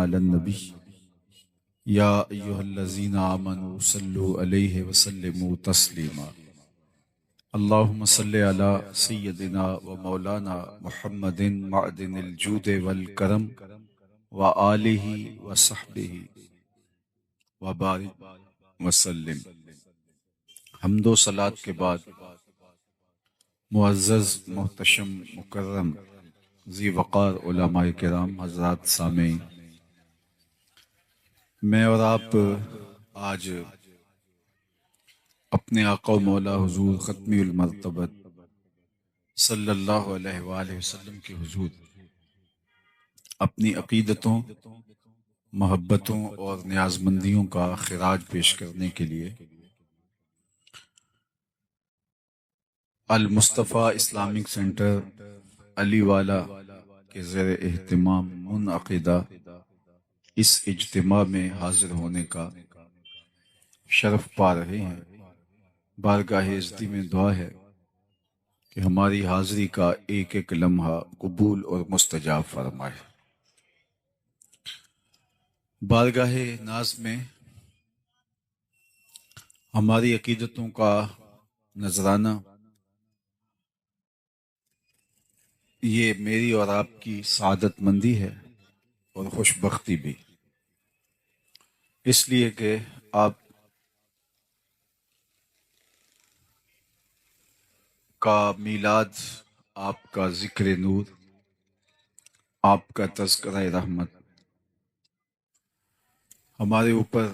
علی النبی یا ایہا الذین آمنوا صلوا علیہ وسلموا تسلیما اللہم صلی علی سیدنا و مولانا محمد معدن الجود والکرم وآلہ وصحبہ وبارک وسلم۔ حمد و صلات کے بعد معزز محتشم مکرم ذی وقار علماء کرام حضرات سامعین، میں اور آپ آج اپنے آقا و مولا حضور ختمی المرتبت صلی اللہ علیہ وآلہ وسلم کے حضور اپنی عقیدتوں، محبتوں اور نیازمندیوں کا خراج پیش کرنے کے لیے المصطفیٰ اسلامک سینٹر علی والا کے زیر اہتمام منعقدہ اس اجتماع میں حاضر ہونے کا شرف پا رہے ہیں۔ بارگاہ عزتی میں دعا ہے کہ ہماری حاضری کا ایک ایک لمحہ قبول اور مستجاب فرمائے۔ بارگاہ ناز میں ہماری عقیدتوں کا نذرانہ یہ میری اور آپ کی سعادت مندی ہے اور خوش بختی بھی، اس لیے کہ آپ کا میلاد، آپ کا ذکر نور، آپ کا تذکرہ رحمت ہمارے اوپر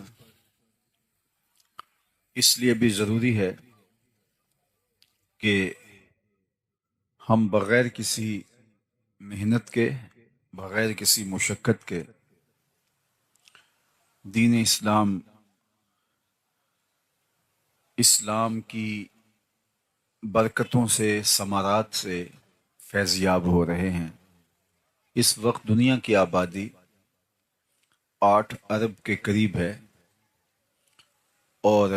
اس لیے بھی ضروری ہے کہ ہم بغیر کسی محنت کے، بغیر کسی مشقت کے دین اسلام کی برکتوں سے، ثمرات سے فیض یاب ہو رہے ہیں۔ اس وقت دنیا کی آبادی 8 ارب کے قریب ہے اور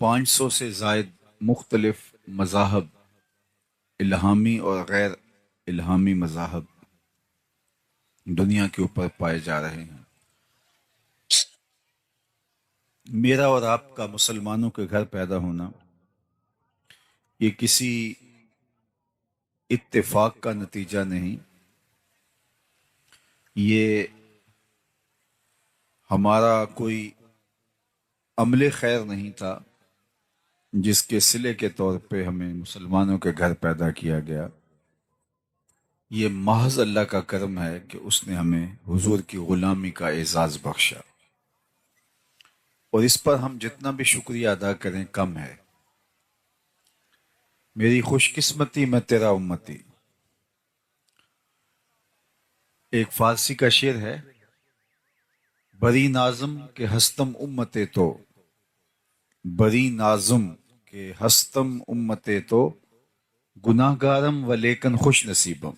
500 سے زائد مختلف مذاہب، الہامی اور غیر الہامی مذاہب دنیا کے اوپر پائے جا رہے ہیں۔ میرا اور آپ کا مسلمانوں کے گھر پیدا ہونا یہ کسی اتفاق کا نتیجہ نہیں، یہ ہمارا کوئی عمل خیر نہیں تھا جس کے صلے کے طور پہ ہمیں مسلمانوں کے گھر پیدا کیا گیا۔ یہ محض اللہ کا کرم ہے کہ اس نے ہمیں حضور کی غلامی کا اعزاز بخشا، اور اس پر ہم جتنا بھی شکریہ ادا کریں کم ہے۔ میری خوش قسمتی میں تیرا امتی، ایک فارسی کا شعر ہے، بری نازم کے ہستم امتے تو، بری نازم کے ہستم امتے تو، گناہ گارم و لیکن خوش نصیبم۔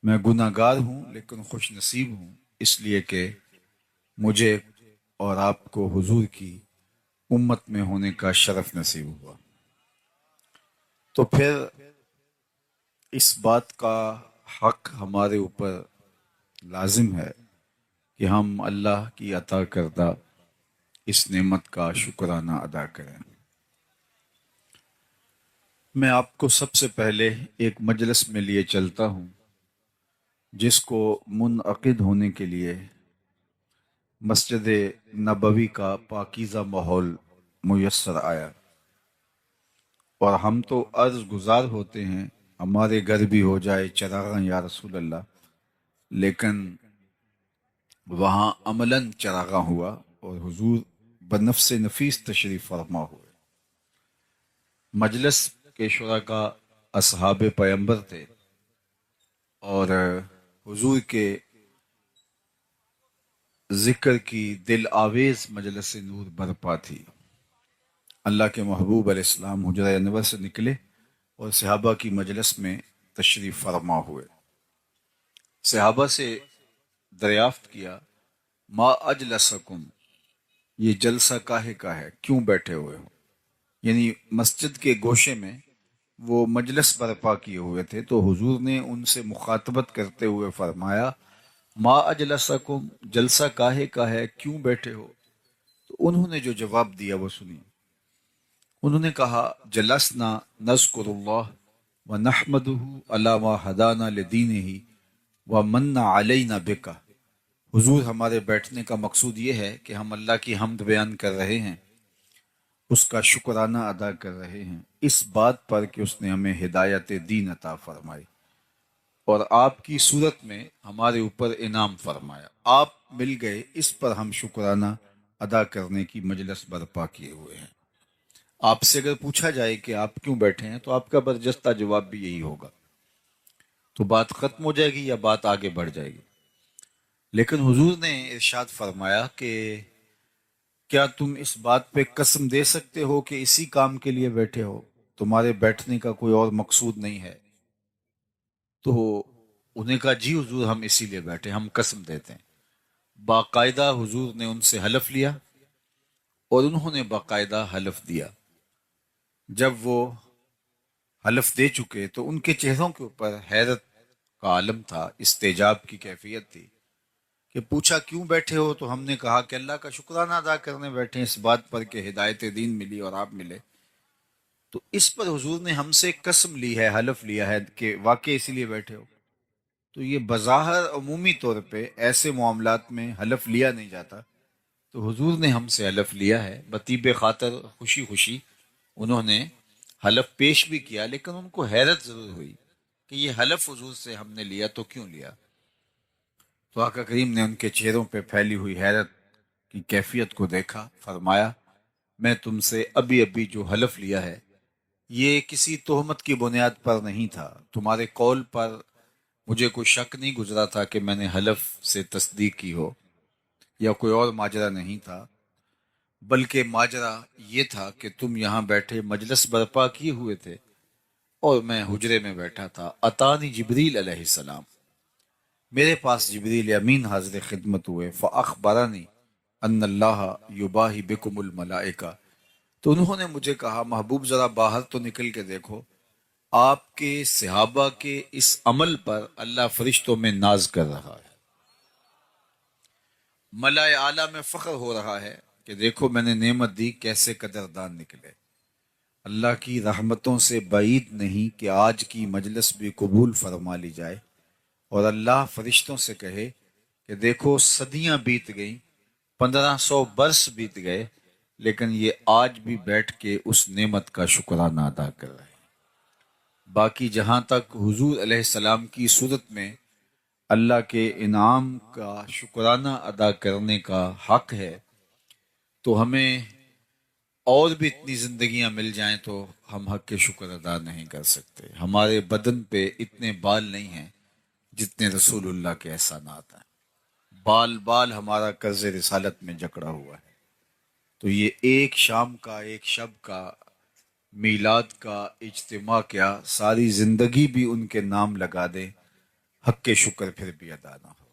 میں گناہ گار ہوں لیکن خوش نصیب ہوں، اس لیے کہ مجھے اور آپ کو حضور کی امت میں ہونے کا شرف نصیب ہوا۔ تو پھر اس بات کا حق ہمارے اوپر لازم ہے کہ ہم اللہ کی عطا کردہ اس نعمت کا شکرانہ ادا کریں۔ میں آپ کو سب سے پہلے ایک مجلس میں لیے چلتا ہوں جس کو منعقد ہونے کے لیے مسجد نبوی کا پاکیزہ ماحول میسر آیا، اور ہم تو عرض گزار ہوتے ہیں ہمارے گھر بھی ہو جائے چراغاں یا رسول اللہ، لیکن وہاں عملاً چراغاں ہوا اور حضور بنفس نفیس تشریف فرما ہوئے۔ مجلس کے شرکاء اصحاب پیمبر تھے اور حضور کے ذکر کی دل آویز مجلس نور برپا تھی۔ اللہ کے محبوب علیہ السلام حجرہ انور سے نکلے اور صحابہ کی مجلس میں تشریف فرما ہوئے۔ صحابہ سے دریافت کیا، ما اجلسکم، یہ جلسہ کاہے کا ہے، کیوں بیٹھے ہوئے ہو؟ یعنی مسجد کے گوشے میں وہ مجلس برپا کیے ہوئے تھے، تو حضور نے ان سے مخاطبت کرتے ہوئے فرمایا، ما اجلسکم، جلسہ کاہے کا ہے، کیوں بیٹھے ہو؟ تو انہوں نے جو جواب دیا وہ سنیے۔ انہوں نے کہا جلسنا نذکر اللہ ونحمدہ علی ما ہدانا لدینہ ومن علینا بک۔ حضور، ہمارے بیٹھنے کا مقصود یہ ہے کہ ہم اللہ کی حمد بیان کر رہے ہیں، اس کا شکرانہ ادا کر رہے ہیں اس بات پر کہ اس نے ہمیں ہدایت دین عطا فرمائی اور آپ کی صورت میں ہمارے اوپر انعام فرمایا۔ آپ مل گئے، اس پر ہم شکرانہ ادا کرنے کی مجلس برپا کیے ہوئے ہیں۔ آپ سے اگر پوچھا جائے کہ آپ کیوں بیٹھے ہیں تو آپ کا برجستہ جواب بھی یہی ہوگا، تو بات ختم ہو جائے گی یا بات آگے بڑھ جائے گی؟ لیکن حضور نے ارشاد فرمایا کہ کیا تم اس بات پہ قسم دے سکتے ہو کہ اسی کام کے لیے بیٹھے ہو، تمہارے بیٹھنے کا کوئی اور مقصود نہیں ہے؟ تو انہیں کہا جی حضور، ہم اسی لیے بیٹھے، ہم قسم دیتے ہیں۔ باقاعدہ حضور نے ان سے حلف لیا اور انہوں نے باقاعدہ حلف دیا۔ جب وہ حلف دے چکے تو ان کے چہروں کے اوپر حیرت کا عالم تھا، استعجاب کی کیفیت تھی کہ پوچھا کیوں بیٹھے ہو؟ تو ہم نے کہا کہ اللہ کا شکرانہ ادا کرنے بیٹھے ہیں اس بات پر کہ ہدایت دین ملی اور آپ ملے۔ تو اس پر حضور نے ہم سے قسم لی ہے، حلف لیا ہے کہ واقعی اسی لیے بیٹھے ہو۔ تو یہ بظاہر عمومی طور پہ ایسے معاملات میں حلف لیا نہیں جاتا، تو حضور نے ہم سے حلف لیا ہے، بطیب خاطر خوشی خوشی انہوں نے حلف پیش بھی کیا، لیکن ان کو حیرت ضرور ہوئی کہ یہ حلف حضور سے ہم نے لیا تو کیوں لیا؟ تو آقا کریم نے ان کے چہروں پہ پھیلی ہوئی حیرت کی کیفیت کو دیکھا، فرمایا میں تم سے ابھی ابھی جو حلف لیا ہے یہ کسی تہمت کی بنیاد پر نہیں تھا، تمہارے قول پر مجھے کوئی شک نہیں گزرا تھا کہ میں نے حلف سے تصدیق کی ہو، یا کوئی اور ماجرا نہیں تھا، بلکہ ماجرا یہ تھا کہ تم یہاں بیٹھے مجلس برپا کیے ہوئے تھے اور میں حجرے میں بیٹھا تھا۔ اتانی جبریل علیہ السلام، میرے پاس جبریل امین حاضر خدمت ہوئے، فاخبرنی ان اللہ یباہی بکم الملائکہ، تو انہوں نے مجھے کہا محبوب ذرا باہر تو نکل کے دیکھو، آپ کے صحابہ کے اس عمل پر اللہ فرشتوں میں ناز کر رہا ہے، ملائے اعلیٰ میں فخر ہو رہا ہے کہ دیکھو میں نے نعمت دی، کیسے قدردان نکلے۔ اللہ کی رحمتوں سے بعید نہیں کہ آج کی مجلس بھی قبول فرما لی جائے اور اللہ فرشتوں سے کہے کہ دیکھو صدیاں بیت گئیں، 1500 برس بیت گئے، لیکن یہ آج بھی بیٹھ کے اس نعمت کا شکرانہ ادا کر رہے ہیں۔ باقی جہاں تک حضور علیہ السلام کی صورت میں اللہ کے انعام کا شکرانہ ادا کرنے کا حق ہے، تو ہمیں اور بھی اتنی زندگیاں مل جائیں تو ہم حق کے شکر ادا نہیں کر سکتے۔ ہمارے بدن پہ اتنے بال نہیں ہیں جتنے رسول اللہ کے احسانات ہیں، بال بال ہمارا قرض رسالت میں جکڑا ہوا ہے۔ تو یہ ایک شام کا، ایک شب کا، میلاد کا اجتماع کیا، ساری زندگی بھی ان کے نام لگا دے، حق کے شکر پھر بھی ادا نہ ہو۔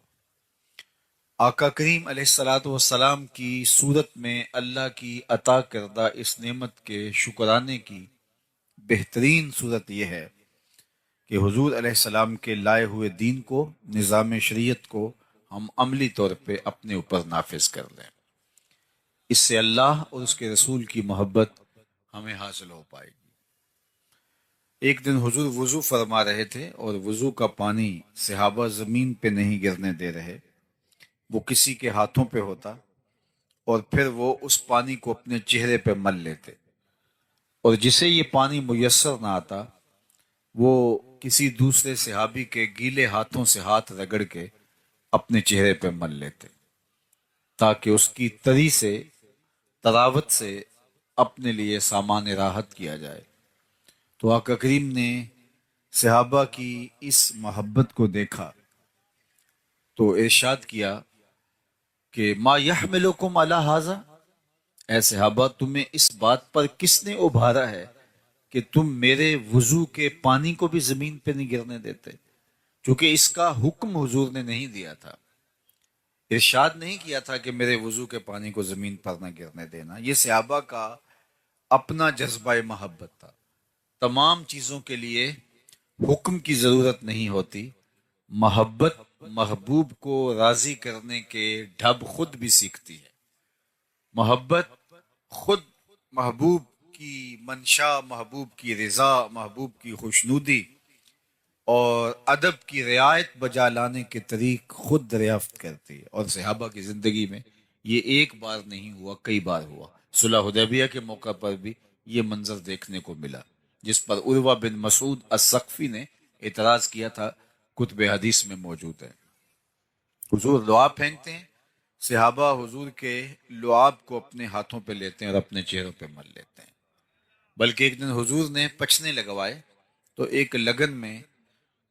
آقا کریم علیہ الصلوۃ والسلام کی صورت میں اللہ کی عطا کردہ اس نعمت کے شکرانے کی بہترین صورت یہ ہے کہ حضور علیہ السلام کے لائے ہوئے دین کو، نظام شریعت کو ہم عملی طور پہ اپنے اوپر نافذ کر لیں۔ اس سے اللہ اور اس کے رسول کی محبت ہمیں حاصل ہو پائے گی۔ ایک دن حضور وضو فرما رہے تھے اور وضو کا پانی صحابہ زمین پہ نہیں گرنے دے رہے، وہ کسی کے ہاتھوں پہ ہوتا اور پھر وہ اس پانی کو اپنے چہرے پہ مل لیتے، اور جسے یہ پانی میسر نہ آتا وہ کسی دوسرے صحابی کے گیلے ہاتھوں سے ہاتھ رگڑ کے اپنے چہرے پہ مل لیتے تاکہ اس کی تری سے، تراوت سے اپنے لیے سامان راحت کیا جائے۔ تو آقا کریم نے صحابہ کی اس محبت کو دیکھا تو ارشاد کیا کہ ما یحملکم علی ھذا، اے صحابہ تمہیں اس بات پر کس نے ابھارا ہے کہ تم میرے وضو کے پانی کو بھی زمین پہ نہیں گرنے دیتے؟ چونکہ اس کا حکم حضور نے نہیں دیا تھا، ارشاد نہیں کیا تھا کہ میرے وضو کے پانی کو زمین پر نہ گرنے دینا، یہ صحابہ کا اپنا جذبہ محبت تھا۔ تمام چیزوں کے لیے حکم کی ضرورت نہیں ہوتی، محبت محبوب کو راضی کرنے کے ڈھب خود بھی سیکھتی ہے۔ محبت خود محبوب کی منشا، محبوب کی رضا، محبوب کی خوشنودی اور ادب کی رعایت بجا لانے کے طریق خود دریافت کرتی ہے۔ اور صحابہ کی زندگی میں یہ ایک بار نہیں ہوا، کئی بار ہوا۔ صلح حدیبیہ کے موقع پر بھی یہ منظر دیکھنے کو ملا، جس پر عروہ بن مسعود الثقفی نے اعتراض کیا تھا، کتب حدیث میں موجود ہے۔ حضور لعاب پھینکتے ہیں، صحابہ حضور کے لعاب کو اپنے ہاتھوں پہ لیتے ہیں اور اپنے چہروں پہ مل لیتے ہیں۔ بلکہ ایک دن حضور نے پچھنے لگوائے تو ایک لگن میں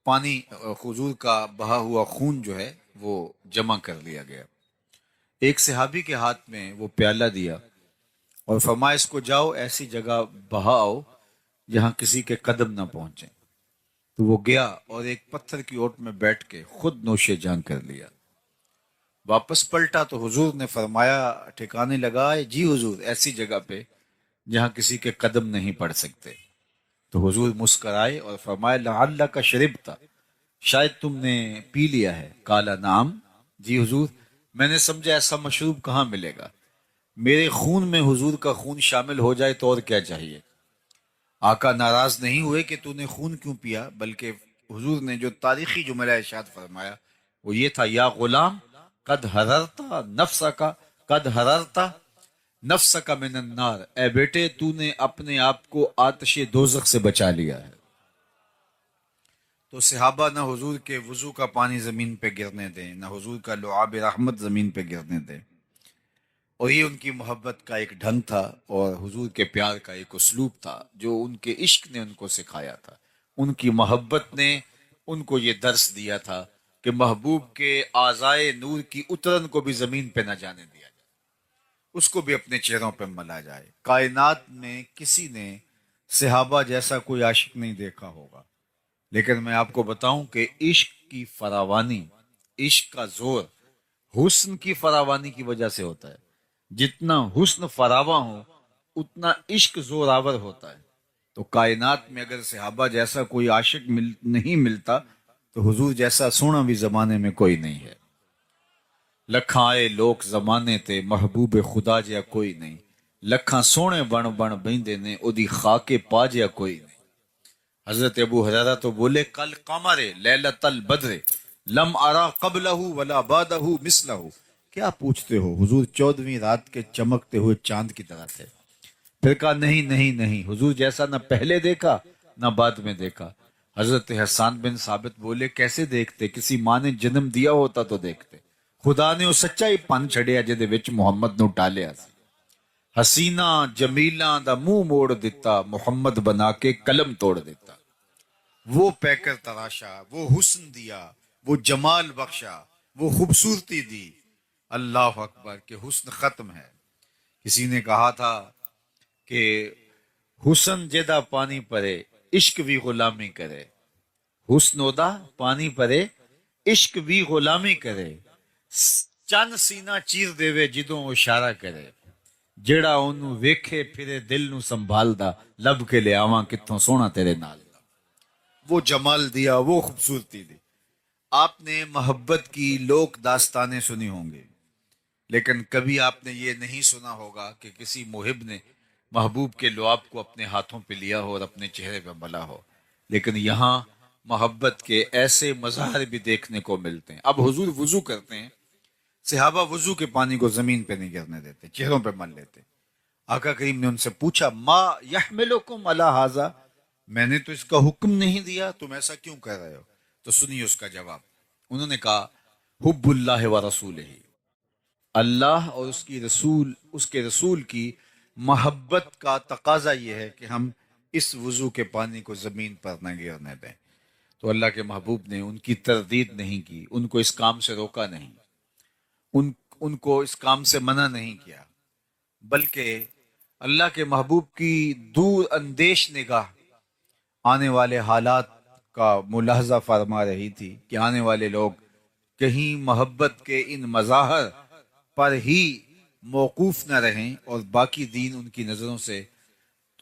پانی، حضور کا بہا ہوا خون جو ہے وہ جمع کر لیا گیا۔ ایک صحابی کے ہاتھ میں وہ پیالہ دیا اور فرمایا اس کو جاؤ ایسی جگہ بہاؤ جہاں کسی کے قدم نہ پہنچے۔ تو وہ گیا اور ایک پتھر کی اوٹ میں بیٹھ کے خود نوش جان کر لیا۔ واپس پلٹا تو حضور نے فرمایا، ٹھکانے لگا، جی حضور ایسی جگہ پہ جہاں کسی کے قدم نہیں پڑ سکتے۔ تو حضور مسکرائے اور فرمایا، لعلک شربت، شاید تم نے پی لیا ہے۔ قال نعم، جی حضور، میں نے سمجھا ایسا مشروب کہاں ملے گا، میرے خون میں حضور کا خون شامل ہو جائے تو اور کیا چاہیے۔ آقا ناراض نہیں ہوئے کہ تو نے خون کیوں پیا، بلکہ حضور نے جو تاریخی جملہ ارشاد فرمایا وہ یہ تھا، یا غلام قد حررتا نفسکا، قد حررتا نفسکا من النار، اے بیٹے تو نے اپنے آپ کو آتش دوزخ سے بچا لیا ہے۔ تو صحابہ نہ حضور کے وضو کا پانی زمین پہ گرنے دیں، نہ حضور کا لعاب رحمت زمین پہ گرنے دیں۔ اور یہ ان کی محبت کا ایک ڈھنگ تھا اور حضور کے پیار کا ایک اسلوب تھا جو ان کے عشق نے ان کو سکھایا تھا۔ ان کی محبت نے ان کو یہ درس دیا تھا کہ محبوب کے اعضائے نور کی اترن کو بھی زمین پہ نہ جانے دیا جائے، اس کو بھی اپنے چہروں پہ ملا جائے۔ کائنات میں کسی نے صحابہ جیسا کوئی عاشق نہیں دیکھا ہوگا، لیکن میں آپ کو بتاؤں کہ عشق کی فراوانی، عشق کا زور حسن کی فراوانی کی وجہ سے ہوتا ہے۔ جتنا حسن فراواں ہو اتنا عشق زور آور ہوتا ہے۔ تو کائنات میں اگر صحابہ جیسا کوئی عاشق نہیں ملتا تو حضور جیسا سونا بھی زمانے میں کوئی نہیں ہے۔ لکھاں آئے لوک زمانے تے محبوب خدا جیا کوئی نہیں، لکھاں سونے بن بن بیندے نے اودی خاک پا جیا کوئی نہیں۔ حضرت ابو ہریرہ تو بولے، کل قمر لیلۃ البدر لم ارا قبلہ ولا بعدہ مثلہ۔ کیا پوچھتے ہو، حضور 14ویں رات کے چمکتے ہوئے چاند کی طرح تھے۔ پھر کہا نہیں نہیں نہیں، حضور جیسا نہ پہلے دیکھا نہ بعد میں دیکھا۔ حضرت حسان بن ثابت بولے، کیسے دیکھتے، کسی ماں نے جنم دیا ہوتا تو دیکھتے۔ خدا نے وہ سچا ہی پن چھڑیا جدے وچ محمد نو ٹالیا سی۔ حسینہ جمیلاں دا منہ موڑ دیتا، محمد بنا کے قلم توڑ دیتا۔ وہ پیکر تراشا، وہ حسن دیا، وہ جمال بخشا، وہ خوبصورتی دی۔ اللہ اکبر کہ حسن ختم ہے۔ کسی نے کہا تھا کہ حسن جدا پانی پرے عشق بھی غلامی کرے، حسن ادا پانی پرے عشق بھی غلامی کرے، چند سینہ چیر دیوے جدوں اشارہ کرے، جیڑا اونوں ویکھے پھرے دل نو سنبھالدا، لب کے لے آواں کتھوں سونا تیرے نال۔ وہ جمال دیا، وہ خوبصورتی دی۔ آپ نے محبت کی لوک داستانیں سنی ہوں گی، لیکن کبھی آپ نے یہ نہیں سنا ہوگا کہ کسی محب نے محبوب کے لعاب کو اپنے ہاتھوں پہ لیا ہو اور اپنے چہرے پہ ملا ہو۔ لیکن یہاں محبت کے ایسے مظاہر بھی دیکھنے کو ملتے ہیں۔ اب حضور وضو کرتے ہیں، صحابہ وضو کے پانی کو زمین پہ نہیں گرنے دیتے، چہروں پہ مل لیتے۔ آقا کریم نے ان سے پوچھا، ما یحملکم علی ھذا، میں نے تو اس کا حکم نہیں دیا، تم ایسا کیوں کر رہے ہو؟ تو سنیے اس کا جواب۔ انہوں نے کہا، حب اللہ و رسولہ، اللہ اور اس کے رسول کی محبت کا تقاضا یہ ہے کہ ہم اس وضو کے پانی کو زمین پر نہ گرنے دیں۔ تو اللہ کے محبوب نے ان کی تردید نہیں کی، ان کو اس کام سے روکا نہیں، ان کو اس کام سے منع نہیں کیا، بلکہ اللہ کے محبوب کی دور اندیش نگاہ آنے والے حالات کا ملاحظہ فرما رہی تھی کہ آنے والے لوگ کہیں محبت کے ان مظاہر پر ہی موقوف نہ رہیں اور باقی دین ان کی نظروں سے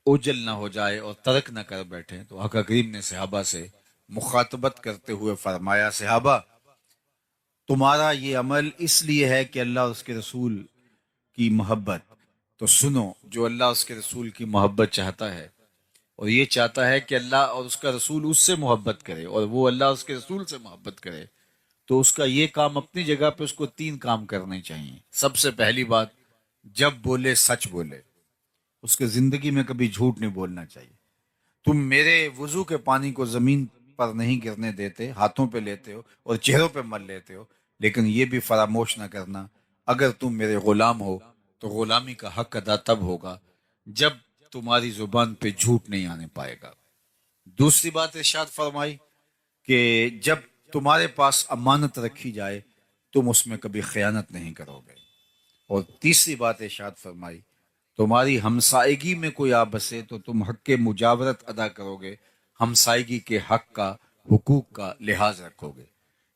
اوجل نہ ہو جائے اور ترک نہ کر بیٹھیں۔ تو آقا کریم نے صحابہ سے مخاطبت کرتے ہوئے فرمایا، صحابہ تمہارا یہ عمل اس لیے ہے کہ اللہ اور اس کے رسول کی محبت. تو سنو، جو اللہ اور اس کے رسول کی محبت چاہتا ہے اور یہ چاہتا ہے کہ اللہ اور اس کا رسول اس سے محبت کرے اور وہ اللہ اور اس کے رسول سے محبت کرے، تو اس کا یہ کام اپنی جگہ پہ اس کو 3 کام کرنے چاہیے. سب سے پہلی بات، جب بولے سچ بولے. اس کے زندگی میں کبھی جھوٹ نہیں بولنا چاہیے. تم میرے وضو کے پانی کو زمین پر نہیں گرنے دیتے، ہاتھوں پہ لیتے ہو اور چہروں پہ مل لیتے ہو، لیکن یہ بھی فراموش نہ کرنا اگر تم میرے غلام ہو تو غلامی کا حق ادا تب ہوگا جب تمہاری زبان پہ جھوٹ نہیں آنے پائے گا. دوسری بات ارشاد فرمائی کہ جب تمہارے پاس امانت رکھی جائے تم اس میں کبھی خیانت نہیں کرو گے. اور تیسری بات ارشاد فرمائی، تمہاری ہمسائیگی میں کوئی آ بسے تو تم حق کے مجاورت ادا کرو گے، ہمسائیگی کے حق کا، حقوق کا لحاظ رکھو گے.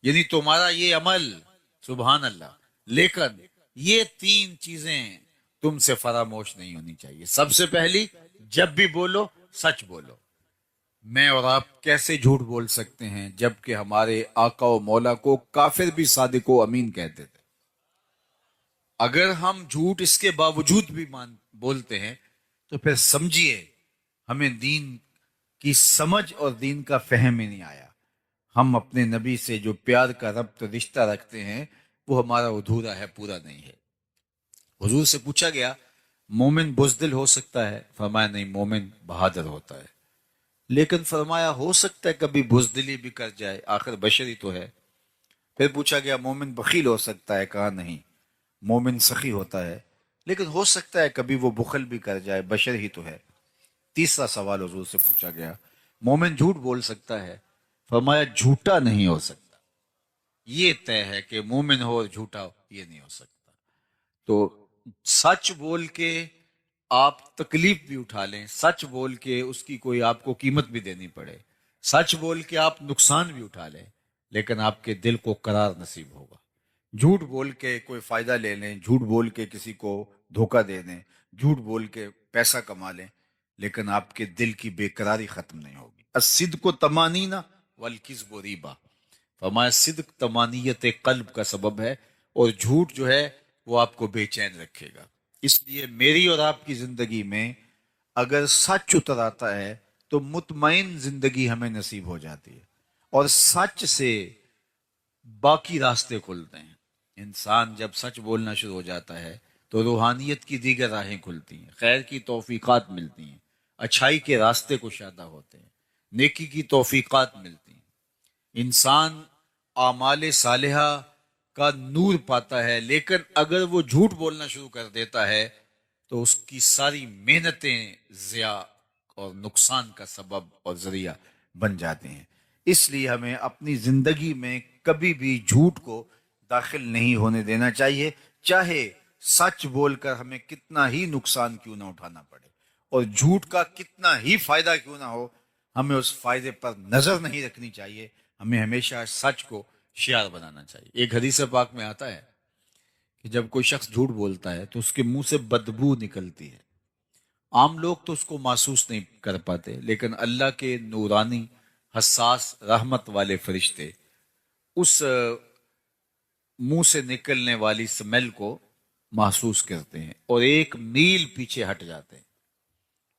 یعنی تمہارا یہ عمل، سبحان اللہ، لیکن یہ 3 چیزیں تم سے فراموش نہیں ہونی چاہیے. سب سے پہلی، جب بھی بولو سچ بولو. میں اور آپ کیسے جھوٹ بول سکتے ہیں جبکہ ہمارے آقا و مولا کو کافر بھی صادق و امین کہتے تھے؟ اگر ہم جھوٹ اس کے باوجود بھی بولتے ہیں تو پھر سمجھیے ہمیں دین کی سمجھ اور دین کا فہم ہی نہیں آیا. ہم اپنے نبی سے جو پیار کا ربط رشتہ رکھتے ہیں وہ ہمارا ادھورا ہے، پورا نہیں ہے. حضور سے پوچھا گیا مومن بزدل ہو سکتا ہے؟ فرمایا نہیں، مومن بہادر ہوتا ہے. لیکن فرمایا ہو سکتا ہے کبھی بزدلی بھی کر جائے، آخر بشری تو ہے. پھر پوچھا گیا مومن بخیل ہو سکتا ہے؟ کہا نہیں، مومن سخی ہوتا ہے، لیکن ہو سکتا ہے کبھی وہ بخل بھی کر جائے، بشر ہی تو ہے. تیسرا سوال حضور سے پوچھا گیا مومن جھوٹ بول سکتا ہے؟ فرمایا جھوٹا نہیں ہو سکتا. یہ طے ہے کہ مومن ہو اور جھوٹا ہو یہ نہیں ہو سکتا. تو سچ بول کے آپ تکلیف بھی اٹھا لیں، سچ بول کے اس کی کوئی آپ کو قیمت بھی دینی پڑے، سچ بول کے آپ نقصان بھی اٹھا لیں، لیکن آپ کے دل کو قرار نصیب ہوگا. جھوٹ بول کے کوئی فائدہ لے لیں، جھوٹ بول کے کسی کو دھوکہ دے دیں، جھوٹ بول کے پیسہ کما لیں، لیکن آپ کے دل کی بے قراری ختم نہیں ہوگی. الصدق طمانینہ والکذب ریبہ. فرمایا صدق طمانیت قلب کا سبب ہے اور جھوٹ جو ہے وہ آپ کو بے چین رکھے گا. اس لیے میری اور آپ کی زندگی میں اگر سچ اتر آتا ہے تو مطمئن زندگی ہمیں نصیب ہو جاتی ہے، اور سچ سے باقی راستے کھلتے ہیں. انسان جب سچ بولنا شروع ہو جاتا ہے تو روحانیت کی دیگر راہیں کھلتی ہیں، خیر کی توفیقات ملتی ہیں، اچھائی کے راستے کشادہ ہوتے ہیں، نیکی کی توفیقات ملتی ہیں. انسان اعمال صالحہ کا نور پاتا ہے، لیکن اگر وہ جھوٹ بولنا شروع کر دیتا ہے تو اس کی ساری محنتیں ضیاع اور نقصان کا سبب اور ذریعہ بن جاتے ہیں. اس لیے ہمیں اپنی زندگی میں کبھی بھی جھوٹ کو داخل نہیں ہونے دینا چاہیے، چاہے سچ بول کر ہمیں کتنا ہی نقصان کیوں نہ اٹھانا پڑے اور جھوٹ کا کتنا ہی فائدہ کیوں نہ ہو، ہمیں اس فائدے پر نظر نہیں رکھنی چاہیے. ہمیں ہمیشہ سچ کو شعار بنانا چاہیے. ایک حدیث پاک میں آتا ہے کہ جب کوئی شخص جھوٹ بولتا ہے تو اس کے منہ سے بدبو نکلتی ہے. عام لوگ تو اس کو محسوس نہیں کر پاتے، لیکن اللہ کے نورانی حساس رحمت والے فرشتے اس منہ سے نکلنے والی سمیل کو محسوس کرتے ہیں اور 1 میل پیچھے ہٹ جاتے ہیں.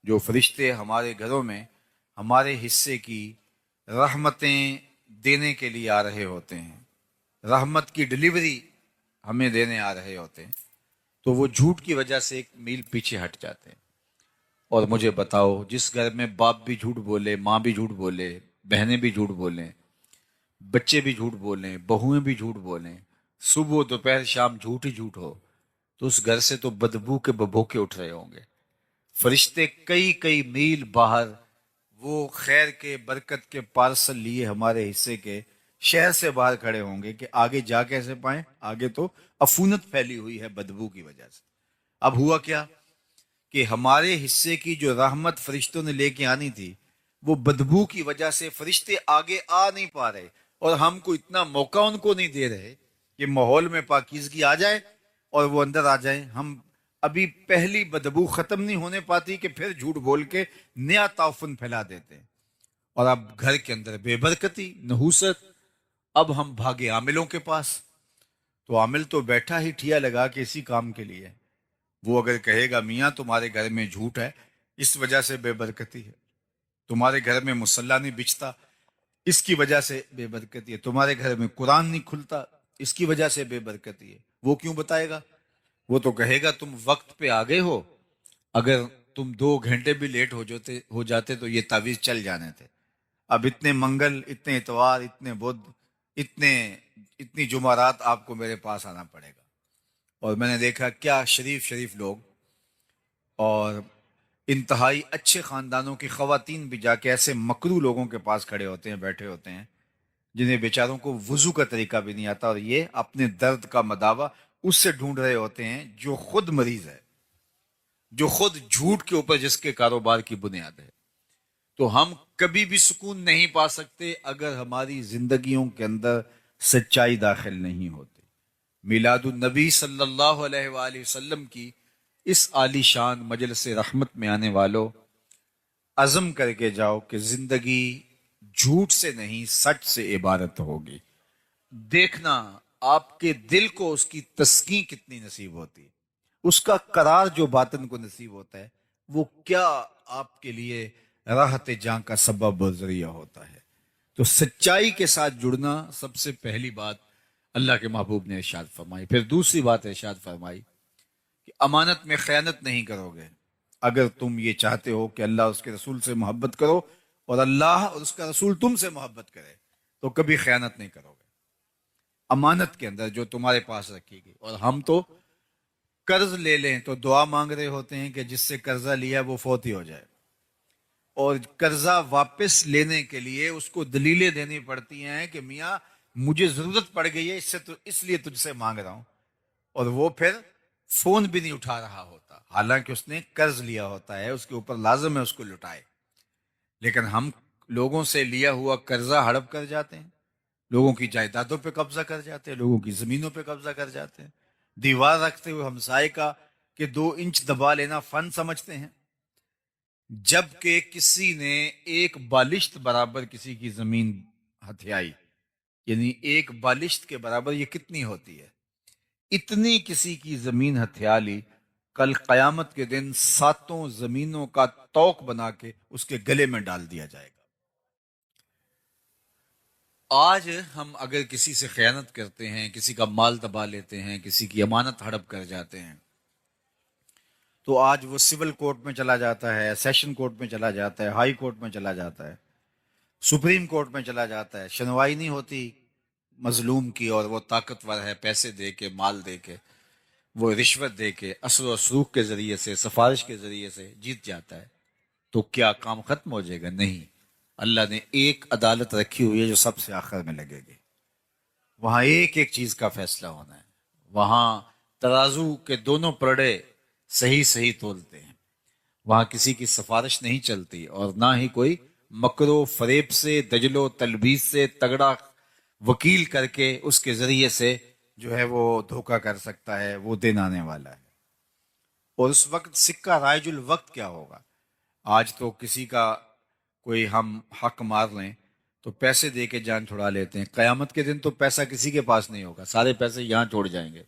جو فرشتے ہمارے گھروں میں ہمارے حصے کی رحمتیں دینے کے لیے آ رہے ہوتے ہیں، رحمت کی ڈلیوری ہمیں دینے آ رہے ہوتے ہیں، تو وہ جھوٹ کی وجہ سے 1 میل پیچھے ہٹ جاتے ہیں. اور مجھے بتاؤ، جس گھر میں باپ بھی جھوٹ بولے، ماں بھی جھوٹ بولے، بہنیں بھی جھوٹ بولیں، بچے بھی جھوٹ بولیں، بہویں بھی جھوٹ بولیں، صبح دوپہر شام جھوٹ ہی جھوٹ ہو، تو اس گھر سے تو بدبو کے ببوکے اٹھ رہے ہوں گے. فرشتے کئی کئی میل باہر وہ خیر کے برکت کے پارسل لیے ہمارے حصے کے شہر سے باہر کھڑے ہوں گے کہ آگے جا کیسے پائیں، آگے تو عفونت پھیلی ہوئی ہے بدبو کی وجہ سے. اب ہوا کیا کہ ہمارے حصے کی جو رحمت فرشتوں نے لے کے آنی تھی وہ بدبو کی وجہ سے فرشتے آگے آ نہیں پا رہے، اور ہم کو اتنا موقع ان کو نہیں دے رہے کہ ماحول میں پاکیزگی آ جائے اور وہ اندر آ جائیں. ہم ابھی پہلی بدبو ختم نہیں ہونے پاتی کہ پھر جھوٹ بول کے نیا تعفن پھیلا دیتے ہیں، اور اب گھر کے اندر بے برکتی، نحوست. اب ہم بھاگے عاملوں کے پاس تو عامل تو بیٹھا ہی ٹھیا لگا کے اسی کام کے لیے. وہ اگر کہے گا میاں تمہارے گھر میں جھوٹ ہے اس وجہ سے بے برکتی ہے، تمہارے گھر میں مصلی نہیں بچتا اس کی وجہ سے بے برکتی ہے، تمہارے گھر میں قرآن نہیں کھلتا اس کی وجہ سے بے برکتی ہے، وہ کیوں بتائے گا؟ وہ تو کہے گا تم وقت پہ آگے ہو، اگر تم 2 گھنٹے بھی لیٹ ہو جاتے تو یہ تعویذ چل جانے تھے. اب اتنے منگل، اتنے اتوار، اتنے بدھ، اتنے اتنی جمعرات آپ کو میرے پاس آنا پڑے گا. اور میں نے دیکھا کیا شریف شریف لوگ اور انتہائی اچھے خاندانوں کی خواتین بھی جا کے ایسے مکرو لوگوں کے پاس کھڑے ہوتے ہیں، بیٹھے ہوتے ہیں، جنہیں بیچاروں کو وضو کا طریقہ بھی نہیں آتا، اور یہ اپنے درد کا مداوع اس سے ڈھونڈ رہے ہوتے ہیں جو خود مریض ہے، جو خود جھوٹ کے اوپر جس کے کاروبار کی بنیاد ہے. تو ہم کبھی بھی سکون نہیں پا سکتے اگر ہماری زندگیوں کے اندر سچائی داخل نہیں ہوتی. میلاد النبی صلی اللہ علیہ وآلہ وسلم کی اس عالی شان مجلس رحمت میں آنے والوں، عزم کر کے جاؤ کہ زندگی جھوٹ سے نہیں سچ سے عبارت ہوگی. دیکھنا آپ کے دل کو اس کی تسکین کتنی نصیب ہوتی ہے، اس کا قرار جو باطن کو نصیب ہوتا ہے وہ کیا آپ کے لیے راحت جاں کا سبب و ذریعہ ہوتا ہے. تو سچائی کے ساتھ جڑنا سب سے پہلی بات اللہ کے محبوب نے ارشاد فرمائی. پھر دوسری بات ارشاد فرمائی کہ امانت میں خیانت نہیں کرو گے. اگر تم یہ چاہتے ہو کہ اللہ اس کے رسول سے محبت کرو اور اللہ اور اس کا رسول تم سے محبت کرے تو کبھی خیانت نہیں کرو گے امانت کے اندر جو تمہارے پاس رکھی گئی. اور ہم تو قرض لے لیں تو دعا مانگ رہے ہوتے ہیں کہ جس سے قرضہ لیا وہ فوت ہی ہو جائے، اور قرضہ واپس لینے کے لیے اس کو دلیلیں دینی پڑتی ہیں کہ میاں مجھے ضرورت پڑ گئی ہے اس لیے تجھ سے مانگ رہا ہوں، اور وہ پھر فون بھی نہیں اٹھا رہا ہوتا حالانکہ اس نے قرض لیا ہوتا ہے، اس کے اوپر لازم ہے اس کو لٹائے. لیکن ہم لوگوں سے لیا ہوا قرضہ ہڑپ کر جاتے ہیں، لوگوں کی جائیدادوں پہ قبضہ کر جاتے ہیں، لوگوں کی زمینوں پہ قبضہ کر جاتے ہیں، دیوار رکھتے ہوئے ہمسائے کا کہ 2 انچ دبا لینا فن سمجھتے ہیں، جبکہ کسی نے ایک بالشت برابر کسی کی زمین ہتھیائی. یعنی ایک بالشت کے برابر یہ کتنی ہوتی ہے؟ اتنی کسی کی زمین ہتھیا لی، کل قیامت کے دن 7 زمینوں کا توق بنا کے اس کے گلے میں ڈال دیا جائے گا. آج ہم اگر کسی سے خیانت کرتے ہیں، کسی کا مال دبا لیتے ہیں، کسی کی امانت ہڑپ کر جاتے ہیں، تو آج وہ سول کورٹ میں چلا جاتا ہے، سیشن کورٹ میں چلا جاتا ہے، ہائی کورٹ میں چلا جاتا ہے، سپریم کورٹ میں چلا جاتا ہے، سنوائی نہیں ہوتی مظلوم کی، اور وہ طاقتور ہے، پیسے دے کے، مال دے کے، وہ رشوت دے کے، اثر و سلوک کے ذریعے سے، سفارش کے ذریعے سے جیت جاتا ہے. تو کیا کام ختم ہو جائے گا؟ نہیں. اللہ نے ایک عدالت رکھی ہوئی ہے جو سب سے آخر میں لگے گی، وہاں ایک ایک چیز کا فیصلہ ہونا ہے، وہاں ترازو کے دونوں پرڑے صحیح صحیح تولتے ہیں، وہاں کسی کی سفارش نہیں چلتی، اور نہ ہی کوئی مکر و فریب سے، دجل و تلبیس سے تگڑا وکیل کر کے اس کے ذریعے سے جو ہے وہ دھوکہ کر سکتا ہے، وہ دن آنے والا ہے. اور اس وقت سکہ رائج الوقت کیا ہوگا؟ آج تو کسی کا کوئی ہم حق مار لیں تو پیسے دے کے جان چھڑا لیتے ہیں، قیامت کے دن تو پیسہ کسی کے پاس نہیں ہوگا، سارے پیسے یہاں چھوڑ جائیں گے.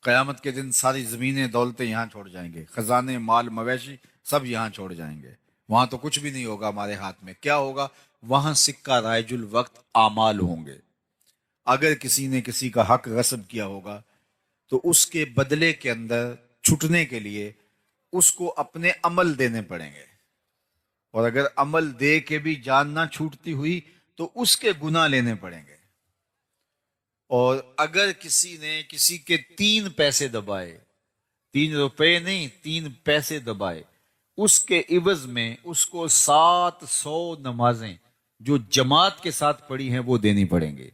قیامت کے دن ساری زمینیں دولتیں یہاں چھوڑ جائیں گے، خزانے مال مویشی سب یہاں چھوڑ جائیں گے، وہاں تو کچھ بھی نہیں ہوگا ہمارے ہاتھ میں. کیا ہوگا؟ وہاں سکہ رائج الوقت اعمال ہوں گے. اگر کسی نے کسی کا حق غصب کیا ہوگا تو اس کے بدلے کے اندر چھٹنے کے لیے اس کو اپنے عمل دینے پڑیں گے، اور اگر عمل دے کے بھی جان نہ چھوٹتی ہوئی تو اس کے گناہ لینے پڑیں گے. اور اگر کسی نے کسی کے 3 پیسے دبائے، 3 روپے نہیں، 3 پیسے دبائے، اس کے عوض میں اس کو 700 نمازیں جو جماعت کے ساتھ پڑھی ہیں وہ دینی پڑیں گے.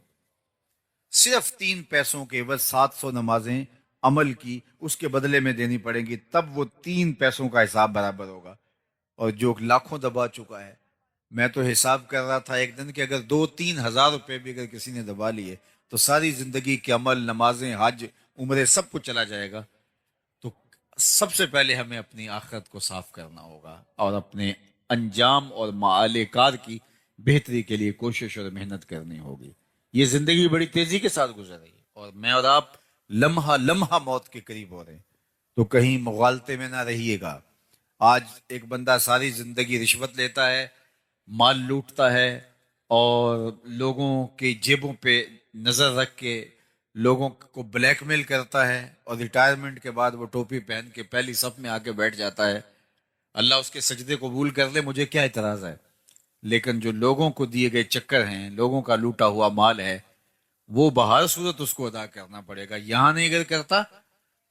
صرف 3 پیسوں کے عوض 700 نمازیں عمل کی اس کے بدلے میں دینی پڑیں گی، تب وہ 3 پیسوں کا حساب برابر ہوگا. اور جو لاکھوں دبا چکا ہے، میں تو حساب کر رہا تھا ایک دن کہ اگر 2-3 ہزار روپے بھی اگر کسی نے دبا لیے تو ساری زندگی کے عمل، نمازیں، حج، عمرے سب کچھ چلا جائے گا. تو سب سے پہلے ہمیں اپنی آخرت کو صاف کرنا ہوگا اور اپنے انجام اور معال کار کی بہتری کے لیے کوشش اور محنت کرنی ہوگی. یہ زندگی بڑی تیزی کے ساتھ گزر رہی ہے اور میں اور آپ لمحہ لمحہ موت کے قریب ہو رہے ہیں، تو کہیں مغالطے میں نہ رہیے گا۔ آج ایک بندہ ساری زندگی رشوت لیتا ہے، مال لوٹتا ہے، اور لوگوں کی جیبوں پہ نظر رکھ کے لوگوں کو بلیک میل کرتا ہے، اور ریٹائرمنٹ کے بعد وہ ٹوپی پہن کے پہلی صف میں آ کے بیٹھ جاتا ہے۔ اللہ اس کے سجدے قبول کر لے، مجھے کیا اعتراض ہے؟ لیکن جو لوگوں کو دیے گئے چکر ہیں، لوگوں کا لوٹا ہوا مال ہے، وہ بہر صورت اس کو ادا کرنا پڑے گا۔ یہاں نہیں اگر کرتا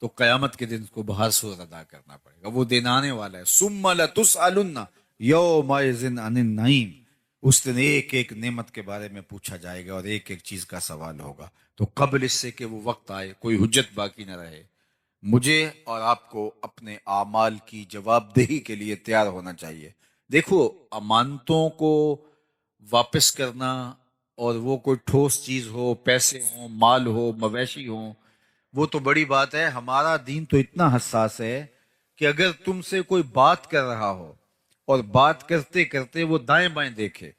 تو قیامت کے دن اس کو بہر صورت ادا کرنا پڑے گا۔ وہ دن آنے والا ہے، ثم لتسألن یومئذ عن النعیم۔ اس دن ایک ایک نعمت کے بارے میں پوچھا جائے گا اور ایک ایک چیز کا سوال ہوگا۔ تو قبل اس سے کہ وہ وقت آئے، کوئی حجت باقی نہ رہے، مجھے اور آپ کو اپنے اعمال کی جواب دہی کے لیے تیار ہونا چاہیے۔ دیکھو، امانتوں کو واپس کرنا، اور وہ کوئی ٹھوس چیز ہو، پیسے ہوں، مال ہو، مویشی ہوں، وہ تو بڑی بات ہے۔ ہمارا دین تو اتنا حساس ہے کہ اگر تم سے کوئی بات کر رہا ہو اور بات کرتے کرتے وہ دائیں بائیں دیکھے،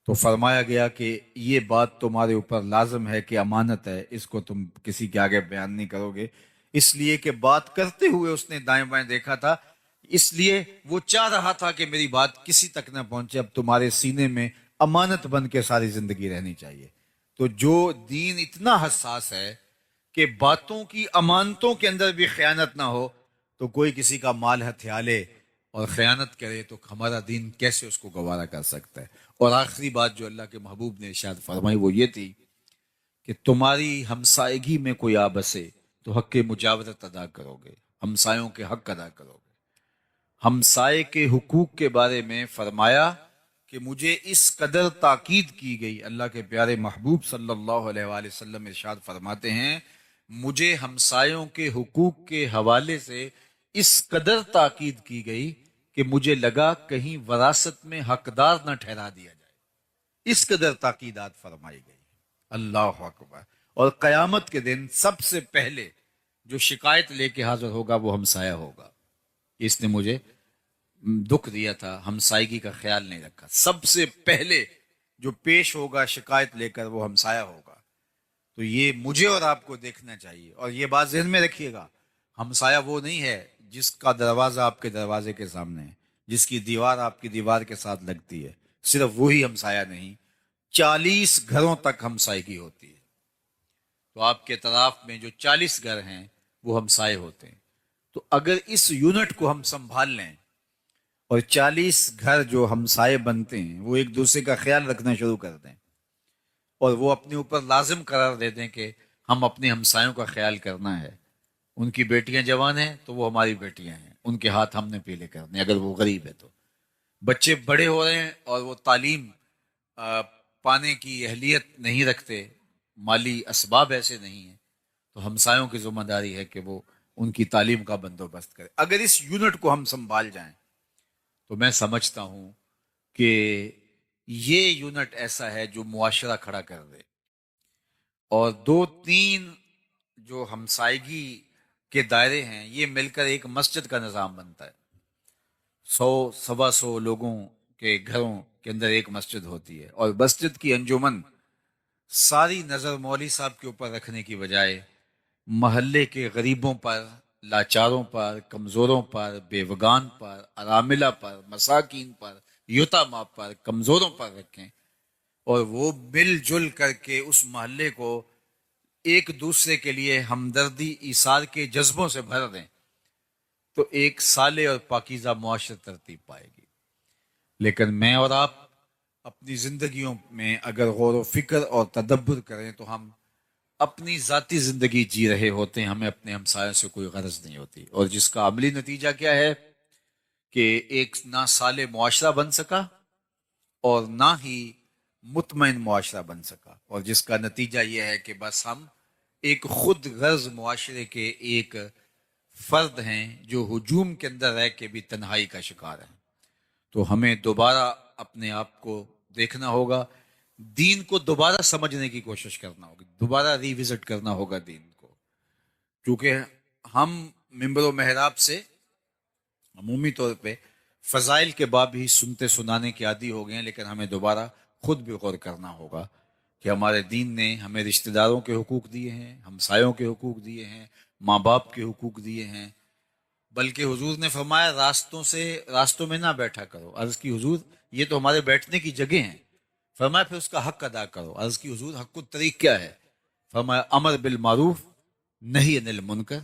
تو فرمایا گیا کہ یہ بات تمہارے اوپر لازم ہے کہ امانت ہے، اس کو تم کسی کے آگے بیان نہیں کرو گے، اس لیے کہ بات کرتے ہوئے اس نے دائیں بائیں دیکھا تھا، اس لیے وہ چاہ رہا تھا کہ میری بات کسی تک نہ پہنچے۔ اب تمہارے سینے میں امانت بن کے ساری زندگی رہنی چاہیے۔ تو جو دین اتنا حساس ہے کہ باتوں کی امانتوں کے اندر بھی خیانت نہ ہو، تو کوئی کسی کا مال ہتھیا لے اور خیانت کرے تو ہمارا دین کیسے اس کو گوارا کر سکتا ہے؟ اور آخری بات جو اللہ کے محبوب نے ارشاد فرمائی وہ یہ تھی کہ تمہاری ہمسائیگی میں کوئی آ بسے تو حق مجاورت ادا کرو گے، ہمسایوں کے حق ادا کرو گے۔ ہمسائے کے حقوق کے بارے میں فرمایا کہ مجھے اس قدر تاکید کی گئی، اللہ کے پیارے محبوب صلی اللہ علیہ وآلہ وسلم ارشاد فرماتے ہیں، مجھے ہمسایوں کے حقوق کے حوالے سے اس قدر تاکید کی گئی کہ مجھے لگا کہیں وراثت میں حقدار نہ ٹھہرا دیا جائے، اس قدر تاکیدات فرمائی گئی۔ اللہ اکبر۔ اور قیامت کے دن سب سے پہلے جو شکایت لے کے حاضر ہوگا وہ ہمسایہ ہوگا، اس نے مجھے دکھ دیا تھا، ہمسائیگی کا خیال نہیں رکھا۔ سب سے پہلے جو پیش ہوگا شکایت لے کر وہ ہمسایہ ہوگا۔ تو یہ مجھے اور آپ کو دیکھنا چاہیے، اور یہ بات ذہن میں رکھیے گا، ہمسایہ وہ نہیں ہے جس کا دروازہ آپ کے دروازے کے سامنے ہے، جس کی دیوار آپ کی دیوار کے ساتھ لگتی ہے، صرف وہی ہمسایہ نہیں، 40 گھروں تک ہمسائیگی ہوتی ہے۔ تو آپ کے طرف میں جو 40 گھر ہیں وہ ہمسائے ہوتے ہیں۔ تو اگر اس یونٹ کو ہم سنبھال لیں اور 40 گھر جو ہمسائے بنتے ہیں وہ ایک دوسرے کا خیال رکھنا شروع کر دیں، اور وہ اپنے اوپر لازم قرار دے دیں کہ ہم اپنے ہمسایوں کا خیال کرنا ہے، ان کی بیٹیاں جوان ہیں تو وہ ہماری بیٹیاں ہیں، ان کے ہاتھ ہم نے پیلے کرنے، اگر وہ غریب ہے تو۔ بچے بڑے ہو رہے ہیں اور وہ تعلیم پانے کی اہلیت نہیں رکھتے، مالی اسباب ایسے نہیں ہیں، تو ہمسایوں کی ذمہ داری ہے کہ وہ ان کی تعلیم کا بندوبست کرے۔ اگر اس یونٹ کو ہم سنبھال جائیں تو میں سمجھتا ہوں کہ یہ یونٹ ایسا ہے جو معاشرہ کھڑا کر دے۔ اور 2-3 جو ہمسائیگی کے دائرے ہیں یہ مل کر ایک مسجد کا نظام بنتا ہے، 100-125 لوگوں کے گھروں کے اندر ایک مسجد ہوتی ہے، اور مسجد کی انجمن ساری نظر مولوی صاحب کے اوپر رکھنے کی بجائے محلے کے غریبوں پر، لاچاروں پر، کمزوروں پر، بیوگان پر، اراملہ پر، مساکین پر، یتامہ پر، کمزوروں پر رکھیں، اور وہ مل جل کر کے اس محلے کو ایک دوسرے کے لیے ہمدردی ایثار کے جذبوں سے بھر دیں، تو ایک صالح اور پاکیزہ معاشرہ ترتیب پائے گی۔ لیکن میں اور آپ اپنی زندگیوں میں اگر غور و فکر اور تدبر کریں تو ہم اپنی ذاتی زندگی جی رہے ہوتے ہیں، ہمیں اپنے ہمسایوں سے کوئی غرض نہیں ہوتی، اور جس کا عملی نتیجہ کیا ہے کہ ایک نہ صالح معاشرہ بن سکا اور نہ ہی مطمئن معاشرہ بن سکا، اور جس کا نتیجہ یہ ہے کہ بس ہم ایک خود غرض معاشرے کے ایک فرد ہیں جو ہجوم کے اندر رہ کے بھی تنہائی کا شکار ہیں۔ تو ہمیں دوبارہ اپنے آپ کو دیکھنا ہوگا، دین کو دوبارہ سمجھنے کی کوشش کرنا ہوگی، دوبارہ ریوزٹ کرنا ہوگا دین کو، کیونکہ ہم منبر و محراب سے عمومی طور پہ فضائل کے باب ہی سنتے سنانے کے عادی ہو گئے ہیں، لیکن ہمیں دوبارہ خود بھی غور کرنا ہوگا کہ ہمارے دین نے ہمیں رشتہ داروں کے حقوق دیے ہیں، ہمسایوں کے حقوق دیے ہیں، ماں باپ کے حقوق دیے ہیں، بلکہ حضور نے فرمایا راستوں میں نہ بیٹھا کرو۔ عرض کی حضور یہ تو ہمارے بیٹھنے کی جگہ ہیں۔ فرمایا پھر اس کا حق ادا کرو۔ عرض کی حضور حق الطریق کیا ہے؟ فرمایا امر بالمعروف نہی عن المنکر،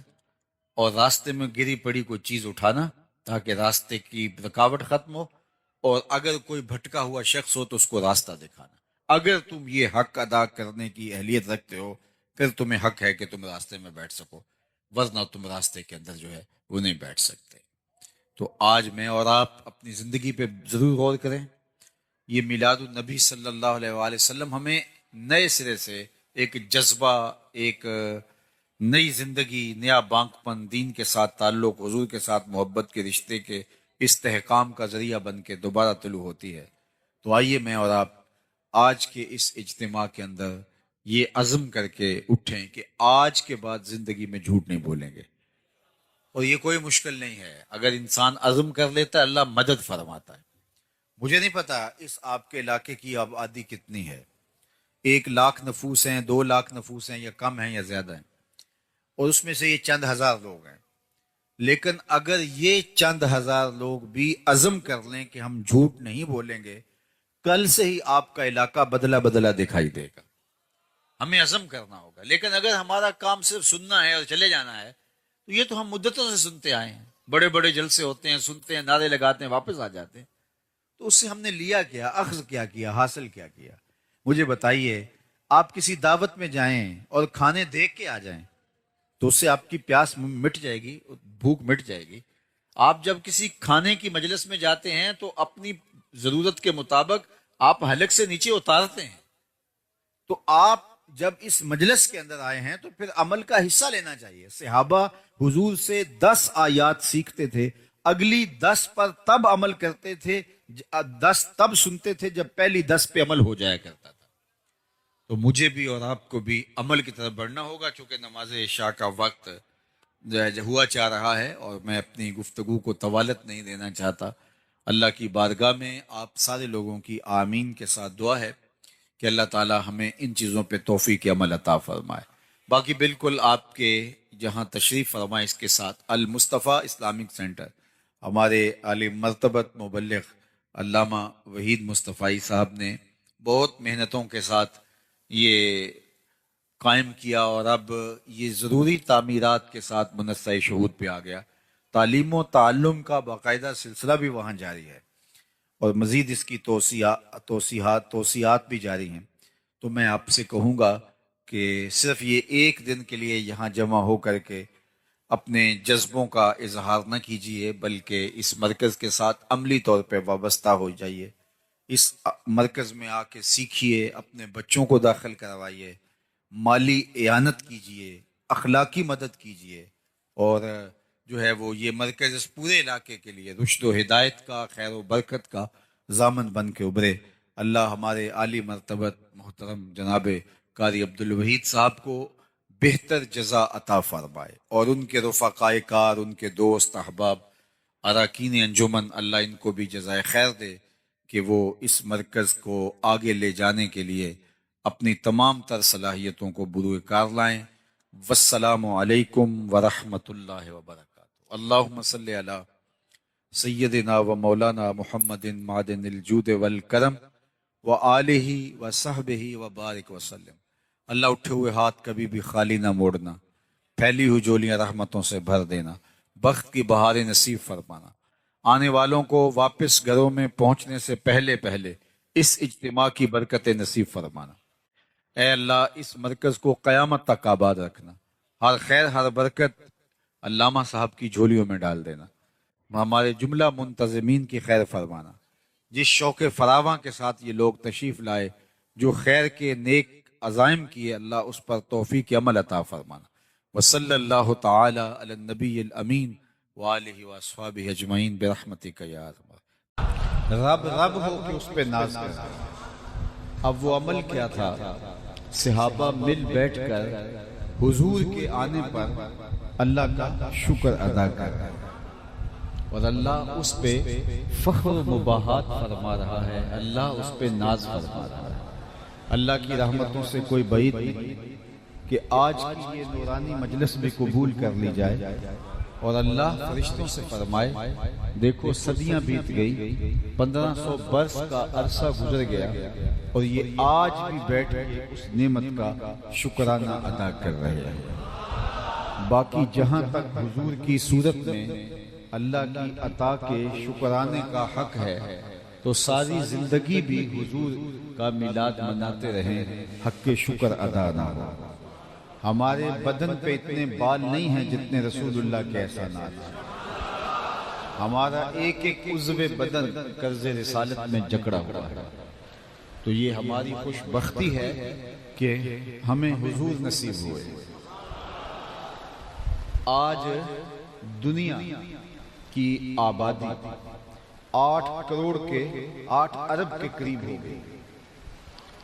اور راستے میں گری پڑی کوئی چیز اٹھانا تاکہ راستے کی رکاوٹ ختم ہو، اور اگر کوئی بھٹکا ہوا شخص ہو تو اس کو راستہ دکھانا۔ اگر تم یہ حق ادا کرنے کی اہلیت رکھتے ہو پھر تمہیں حق ہے کہ تم راستے میں بیٹھ سکو، ورنہ تم راستے کے اندر جو ہے وہ نہیں بیٹھ سکتے۔ تو آج میں اور آپ اپنی زندگی پہ ضرور غور کریں۔ یہ میلاد النبی صلی اللہ علیہ وآلہ وسلم ہمیں نئے سرے سے ایک جذبہ، ایک نئی زندگی، نیا بانک پن، دین کے ساتھ تعلق، حضور کے ساتھ محبت کے رشتے کے استحکام کا ذریعہ بن کے دوبارہ طلوع ہوتی ہے۔ تو آئیے میں اور آپ آج کے اس اجتماع کے اندر یہ عزم کر کے اٹھیں کہ آج کے بعد زندگی میں جھوٹ نہیں بولیں گے، اور یہ کوئی مشکل نہیں ہے۔ اگر انسان عزم کر لیتا ہے اللہ مدد فرماتا ہے۔ مجھے نہیں پتا اس آپ کے علاقے کی آبادی کتنی ہے، 1,00,000 نفوس ہیں، 2,00,000 نفوس ہیں، یا کم ہیں یا زیادہ ہیں، اور اس میں سے یہ چند ہزار لوگ ہیں۔ لیکن اگر یہ چند ہزار لوگ بھی عزم کر لیں کہ ہم جھوٹ نہیں بولیں گے، کل سے ہی آپ کا علاقہ بدلا بدلا دکھائی دے گا۔ ہمیں عزم کرنا ہوگا۔ لیکن اگر ہمارا کام صرف سننا ہے اور چلے جانا ہے تو یہ تو ہم مدتوں سے سنتے آئے ہیں، بڑے بڑے جلسے ہوتے ہیں، سنتے ہیں، نعرے لگاتے ہیں، واپس آ جاتے ہیں۔ تو اس سے ہم نے لیا کیا، اخذ کیا کیا، حاصل کیا کیا؟ مجھے بتائیے، آپ کسی دعوت میں جائیں اور کھانے دیکھ کے آ جائیں تو اس سے آپ کی پیاس مٹ جائے گی، بھوک مٹ جائے گی۔ آپ جب کسی کھانے کی مجلس میں جاتے ہیں تو اپنی ضرورت کے مطابق آپ حلق سے نیچے اتارتے ہیں۔ تو آپ جب اس مجلس کے اندر آئے ہیں تو پھر عمل کا حصہ لینا چاہیے۔ صحابہ حضور سے 10 آیات سیکھتے تھے، اگلی 10 پر تب عمل کرتے تھے، 10 تب سنتے تھے جب پہلی 10 پہ عمل ہو جایا کرتا تھا۔ تو مجھے بھی اور آپ کو بھی عمل کی طرف بڑھنا ہوگا، چونکہ نماز عشاء کا وقت ہوا چاہ رہا ہے اور میں اپنی گفتگو کو طوالت نہیں دینا چاہتا۔ اللہ کی بارگاہ میں آپ سارے لوگوں کی آمین کے ساتھ دعا ہے کہ اللہ تعالی ہمیں ان چیزوں پہ توفیق عمل عطا فرمائے۔ باقی بالکل آپ کے جہاں تشریف فرمائے اس کے ساتھ المصطفیٰ اسلامک سینٹر، ہمارے عالی مرتبت مبلغ علامہ وحید مصطفی صاحب نے بہت محنتوں کے ساتھ یہ قائم کیا، اور اب یہ ضروری تعمیرات کے ساتھ منصہ شہود پہ آ گیا۔ تعلیم و تعلم کا باقاعدہ سلسلہ بھی وہاں جاری ہے، اور مزید اس کی توسیعات بھی جاری ہیں۔ تو میں آپ سے کہوں گا کہ صرف یہ ایک دن کے لیے یہاں جمع ہو کر کے اپنے جذبوں کا اظہار نہ کیجیے، بلکہ اس مرکز کے ساتھ عملی طور پہ وابستہ ہو جائیے۔ اس مرکز میں آ کے سیکھیے، اپنے بچوں کو داخل کروائیے، مالی اعانت کیجیے، اخلاقی مدد کیجیے، اور جو ہے وہ یہ مرکز اس پورے علاقے کے لیے رشد و ہدایت کا، خیر و برکت کا ضامن بن کے ابھرے۔ اللہ ہمارے عالی مرتبت محترم جناب قاری عبدالوحید صاحب کو بہتر جزا عطا فرمائے، اور ان کے رفقائے کار، ان کے دوست احباب، اراکین انجمن، اللہ ان کو بھی جزائے خیر دے کہ وہ اس مرکز کو آگے لے جانے کے لیے اپنی تمام تر صلاحیتوں کو بروئے کار لائیں۔ والسلام علیکم ورحمۃ اللہ وبرکاتہ۔ اللہم صلی علی سیدنا و مولانا محمد معدن الجود والکرم وآلہ وصحبہ وبارک وسلم۔ اللہ اٹھے ہوئے ہاتھ کبھی بھی خالی نہ موڑنا، پھیلی ہوئی جولیاں رحمتوں سے بھر دینا، بخت کی بہاریں نصیب فرمانا، آنے والوں کو واپس گھروں میں پہنچنے سے پہلے پہلے اس اجتماع کی برکت نصیب فرمانا۔ اے اللہ اس مرکز کو قیامت تک آباد رکھنا، ہر خیر ہر برکت علامہ صاحب کی جھولیوں میں ڈال دینا، ہمارے جملہ منتظمین کی خیر فرمانا۔ جس شوق فراواں کے ساتھ یہ لوگ تشریف لائے، جو خیر کے نیک عزائم کیے، اللہ اس پر توفیق عمل عطا فرمانا۔ وصلی اللہ تعالی علی النبی الامین وآلہ واصحابہ اجمعین برحمتک یا ارحم۔ رب ہو کہ اس پہ ناز کرے۔ اب وہ عمل کیا تھا؟ صحابہ مل بیٹھ کر حضور کے آنے پر اللہ کا شکر ادا کر، اور اللہ اس پہ فخر و مباحات فرما رہا ہے، اللہ اس پہ ناز فرما رہا ہے۔ اللہ کی رحمتوں سے کوئی بعید نہیں کہ آج کی یہ نورانی مجلس بھی قبول کر لی جائے اور اللہ فرشتوں سے فرمائے دیکھو صدیاں بیت گئی، 1500 برس کا عرصہ گزر گیا اور یہ آج بھی بیٹھ کے اس نعمت کا شکرانہ ادا کر رہے ہیں۔ باقی جہاں تک حضور کی صورت میں اللہ کی عطا کے شکرانے کا حق ہے تو ساری زندگی بھی حضور کا میلاد مناتے رہیں، حق کے شکر ادا نہ ہو۔ ہمارے بدن پہ اتنے بال نہیں ہیں جتنے رسول اللہ کے احسانات ہیں۔ ہمارا ایک ایک عضو بدن قرض رسالت میں جکڑا ہوا ہے، تو یہ ہماری خوش بختی ہے کہ ہمیں حضور نصیب ہوئے۔ آج دنیا کی آبادی 8 کروڑ کے 8 ارب کے قریب ہو گئی۔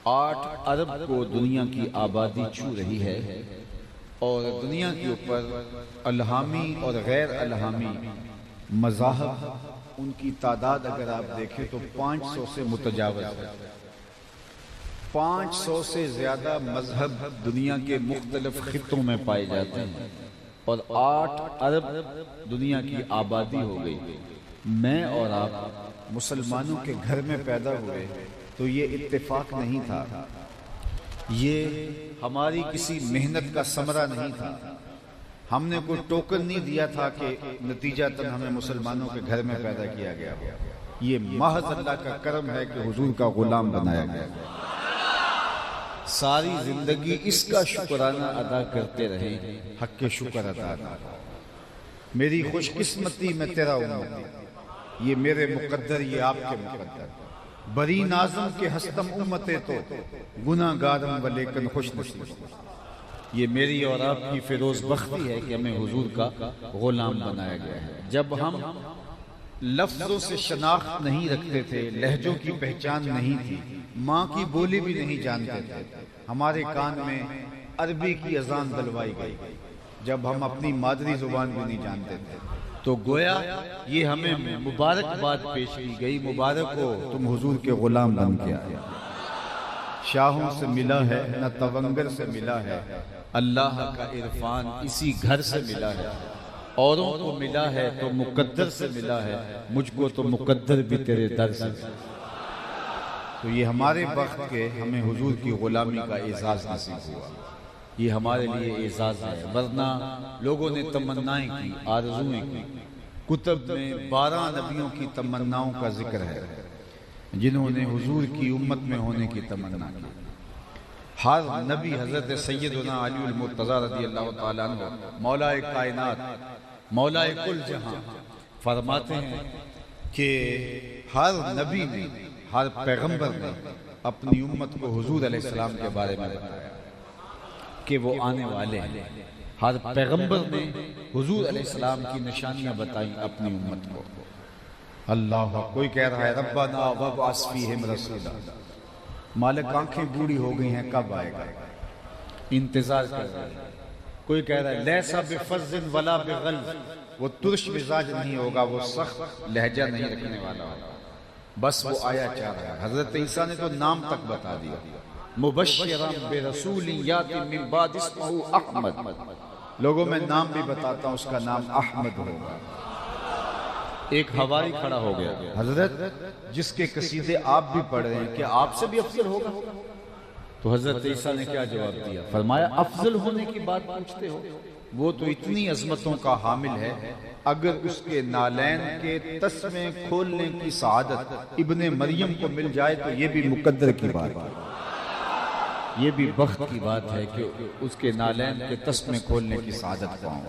8 ارب کو دنیا کی آبادی چھو رہی ہے اور دنیا کے اوپر الہامی اور غیر الہامی مذاہب، ان کی تعداد اگر آپ دیکھیں تو 500 سے متجاوز ہے۔ 500 سے زیادہ مذہب دنیا کے مختلف خطوں میں پائے جاتے ہیں اور 8 ارب دنیا کی آبادی ہو گئی۔ میں اور آپ مسلمانوں کے گھر میں پیدا ہوئے تو یہ اتفاق نہیں تھا، یہ ہماری کسی محنت کا ثمرہ نہیں تھا، ہم نے کوئی ٹوکن نہیں دیا تھا کہ نتیجتاً ہمیں مسلمانوں کے گھر میں پیدا کیا گیا۔ یہ محض اللہ کا کرم ہے کہ حضور کا غلام بنایا گیا۔ ساری زندگی اس کا شکرانہ ادا کرتے رہے، حق کے شکر ادا کرو۔ میری خوش قسمتی میں تیرا امتی، یہ میرے مقدر، یہ آپ کے مقدر۔ بری نازم کے ہستم امتے تو گناہ گارم و لیکن خوش نصیب۔ یہ میری اور آپ کی فیروز بختی ہے کہ ہمیں حضور کا غلام بنایا گیا ہے۔ جب ہم لفظوں سے شناخت نہیں رکھتے تھے، لہجوں کی پہچان نہیں تھی، ماں کی بولی بھی نہیں جانتے تھے، ہمارے کان میں عربی کی اذان دلوائی گئی، جب ہم اپنی مادری زبان بھی نہیں جانتے تھے، تو گویا یہ ہمیں مبارکباد پیش کی گئی، مبارک ہو تم حضور کے غلام بن کے آئے۔ شاہوں سے ملا ہے نہ تونگر سے ملا ہے، اللہ کا عرفان اسی گھر سے ملا ہے۔ اوروں کو ملا ہے تو مقدر سے ملا ہے، مجھ کو تو مقدر بھی تیرے در سے۔ تو یہ ہمارے وقت کے ہمیں حضور کی غلامی کا اعزاز نصیب ہوا، یہ ہمارے لیے اعزاز ہے۔ ورنہ لوگوں نے تمنائیں کی، آرزویں کی، کتب میں 12 نبیوں کی تمناؤں کا ذکر ہے جنہوں نے حضور کی امت میں ہونے کی تمنا کی۔ ہر نبی حضرت سیدنا علی المرتضیٰ رضی اللہ تعالیٰ عنہ، مولا کائنات، مولا کل جہاں، فرماتے ہیں کہ ہر نبی نے، ہر پیغمبر نے اپنی امت کو حضور علیہ السلام کے بارے میں بتایا کہ وہ آنے والے ہیں۔ ہر پیغمبر نے حضور علیہ السلام کی نشانیاں بتائیں اپنی امت کو۔ اللہ، کوئی کہہ رہا ہے ربنا وابعث فیہم رسولا، مالک آنکھیں بوڑھی ہو گئی ہیں، کب آئے گا، انتظار کر رہے ہیں۔ کوئی کہہ رہا ہے لیسا بفظ ولا بغلظ، وہ ترش مزاج نہیں ہوگا، وہ سخت لہجہ نہیں رکھنے والا ہوگا، بس وہ آیا چاہ رہا ہے۔ حضرت عیسیٰ نے تو نام تک بتا دیا، مبشرا برسول یاتی من بعد اسمہ احمد، لوگوں میں نام بھی بتاتا ہوں، اس کا نام احمد ہوگا۔ ایک حواری کھڑا ہو گیا، حضرت جس کے قصیدے آپ بھی پڑھ رہے ہیں، کیا آپ سے بھی افضل ہوگا؟ تو حضرت عیسیٰ نے کیا جواب دیا؟ فرمایا افضل ہونے کی بات پوچھتے ہو، وہ تو اتنی عظمتوں کا حامل ہے، اگر اس کے نالین کے تسمے کھولنے کی سعادت ابن مریم کو مل جائے تو یہ بھی مقدر کی بات ہے، یہ بھی بخت کی بات ہے کہ اس کے نالین کے تسمے کھولنے کی سعادت پاؤں۔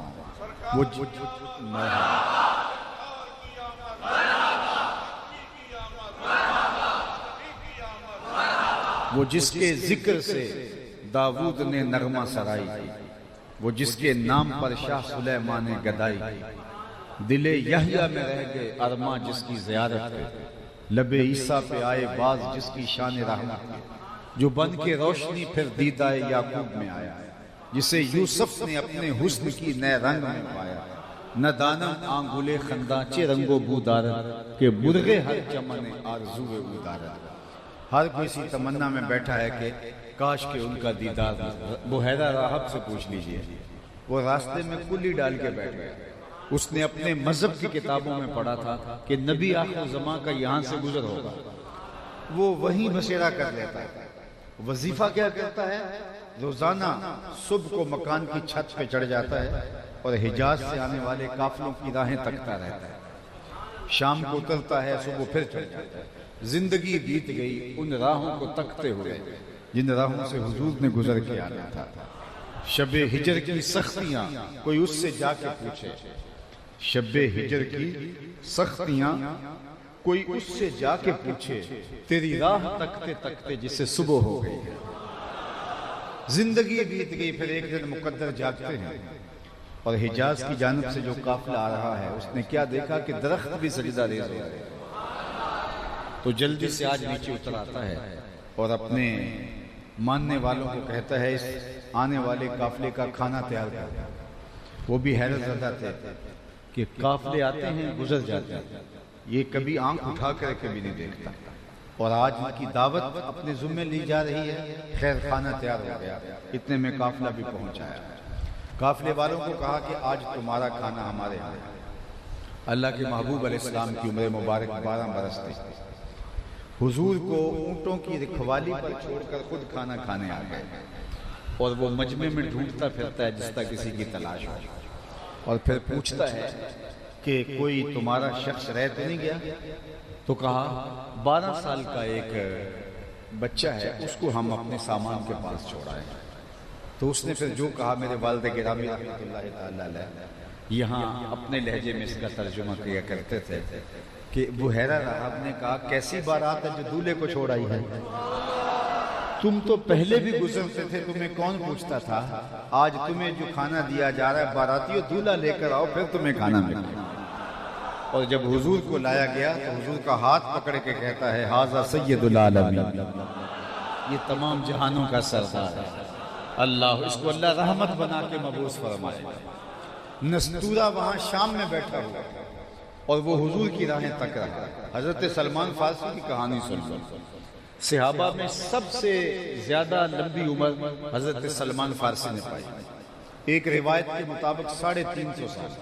وہ جس کے ذکر سے داؤد نے نغمہ سرائی تھی، وہ جس کے نام پر شاہ سلیمان نے گدائی، دل یحییٰ میں رہ گئے ارماں جس کی زیارت ہے، لب عیسیٰ پہ آئے باز جس کی شان رحمت ہے، جو بن کے روشنی پھر دیدہ یعقوب میں آیا، جسے یوسف نے اپنے حسن کی نئے رنگ میں پایا، نہ دانم آنگلے خنداں چے رنگو بودارت کہ برغے ہر چمن آرزو ادارت۔ ہر کوئی اسی تمنا میں بیٹھا ہے کہ کاش کہ ان کا دیدار ہو۔ بحیرہ راہب سے پوچھ لیجئے، وہ راستے میں کلی ڈال کے بیٹھ گیا۔ اس نے اپنے مذہب کی کتابوں میں پڑھا تھا کہ نبی آخر زمان کا یہاں سے گزر ہوگا، وہ وہیں بسیرا کر لیتا ہے۔ وظیفہ کیا کرتا ہے؟ روزانہ صبح کو مکان کی چھت پہ چڑھ جاتا ہے اور حجاز سے آنے والے قافلوں کی راہیں تکتا رہتا ہے، شام کو اترتا ہے، صبح پھر چڑھ جاتا ہے۔ زندگی بیت گئی ان راہوں کو تکتے ہوئے جن راہوں سے حضور نے گزر کے آنا تھا۔ شب ہجر کی سختیاں کوئی اس سے جا کے پوچھے، شب ہجر کی سختیاں کوئی اس سے جا کے پوچھے، تیری راہ تکتے تکتے جسے صبح ہو گئی ہے۔ زندگی بیت گئی، پھر ایک دن مقدر جاگتے ہیں اور حجاز کی جانب سے جو قافلہ آ رہا ہے، اس نے کیا دیکھا کہ درخت بھی سجدہ ریز ہو رہے، تو جلدی سے آج نیچے اتر آتا ہے اور اپنے ماننے والوں کو کہتا ہے اس آنے والے قافلے کا کھانا تیار کر۔ وہ بھی حیرت زدہ تھے کہ قافلے آتے ہیں گزر جاتے ہیں، یہ کبھی آنکھ اٹھا کر کبھی نہیں دیکھتا، اور آج ان کی دعوت اپنے ذمہ لی جا رہی ہے۔ خیر کھانا تیار ہو گیا، اتنے میں قافلہ بھی پہنچایا۔ قافلے والوں کو کہا کہ آج تمہارا کھانا ہمارے ہاں ہے۔ اللہ کے محبوب علیہ السلام کی عمر مبارک 12 برس تھی۔ حضور کو اونٹوں کی رکھوالی پر چھوڑ کر خود کھانا کھانے آ گئے، اور وہ مجمع میں ڈھونڈتا پھرتا ہے جس طرح کسی کی تلاش ہو، اور پھر پوچھتا ہے کہ کوئی تمہارا شخص رہ تو نہیں گیا؟ تو کہا 12 سال کا ایک بچہ ہے، اس کو ہم اپنے سامان کے پاس چھوڑا ہے۔ تو اس نے پھر جو کہا، میرے والد گرامی رحمۃ اللہ تعالی علیہ یہاں اپنے لہجے میں اس کا ترجمہ کیا کرتے تھے کہ بحیرہ راہب نے کہا کیسی بارات ہے جو دولہے کو چھوڑ آئی ہے؟ تم تو پہلے بھی گزرتے تھے، تمہیں کون پوچھتا تھا؟ آج تمہیں جو کھانا دیا جا رہا ہے، باراتیوں دولہا لے کر آؤ پھر تمہیں کھانا ملے۔ اور جب حضور کو لایا گیا تو حضور کا ہاتھ پکڑ کے کہتا ہے ھذا سید العالمین، یہ تمام جہانوں کا سردار ہے۔ اللہ اس کو اللہ رحمت بنا کے مبعوث فرمائے۔ نستورہ وہاں شام میں بیٹھا ہوا اور وہ حضور کی راہیں تک رہا۔ حضرت سلمان فارسی کی کہانی سن، صحابہ میں سب سے زیادہ لمبی عمر حضرت سلمان فارسی نے پائی، ایک روایت کے مطابق 350 سال،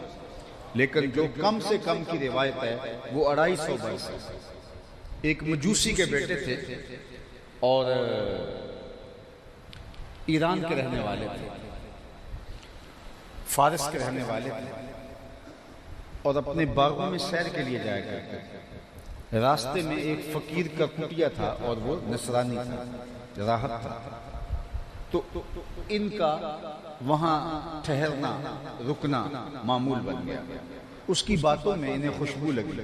لیکن جو کم سے کم کی روایت ہے وہ 250 برس ہے۔ ایک مجوسی کے بیٹے تھے اور ایران کے رہنے والے تھے، فارس کے رہنے والے تھے، اور اپنے باغوں میں سیر کے لیے جایا کرتے تھے۔ راستے میں ایک فقیر کا کٹیا تھا اور وہ نصرانی تھا، راہب تھا، تو ان کا وہاں ٹھہرنا رکنا معمول بن گیا۔ اس کی باتوں میں انہیں خوشبو لگی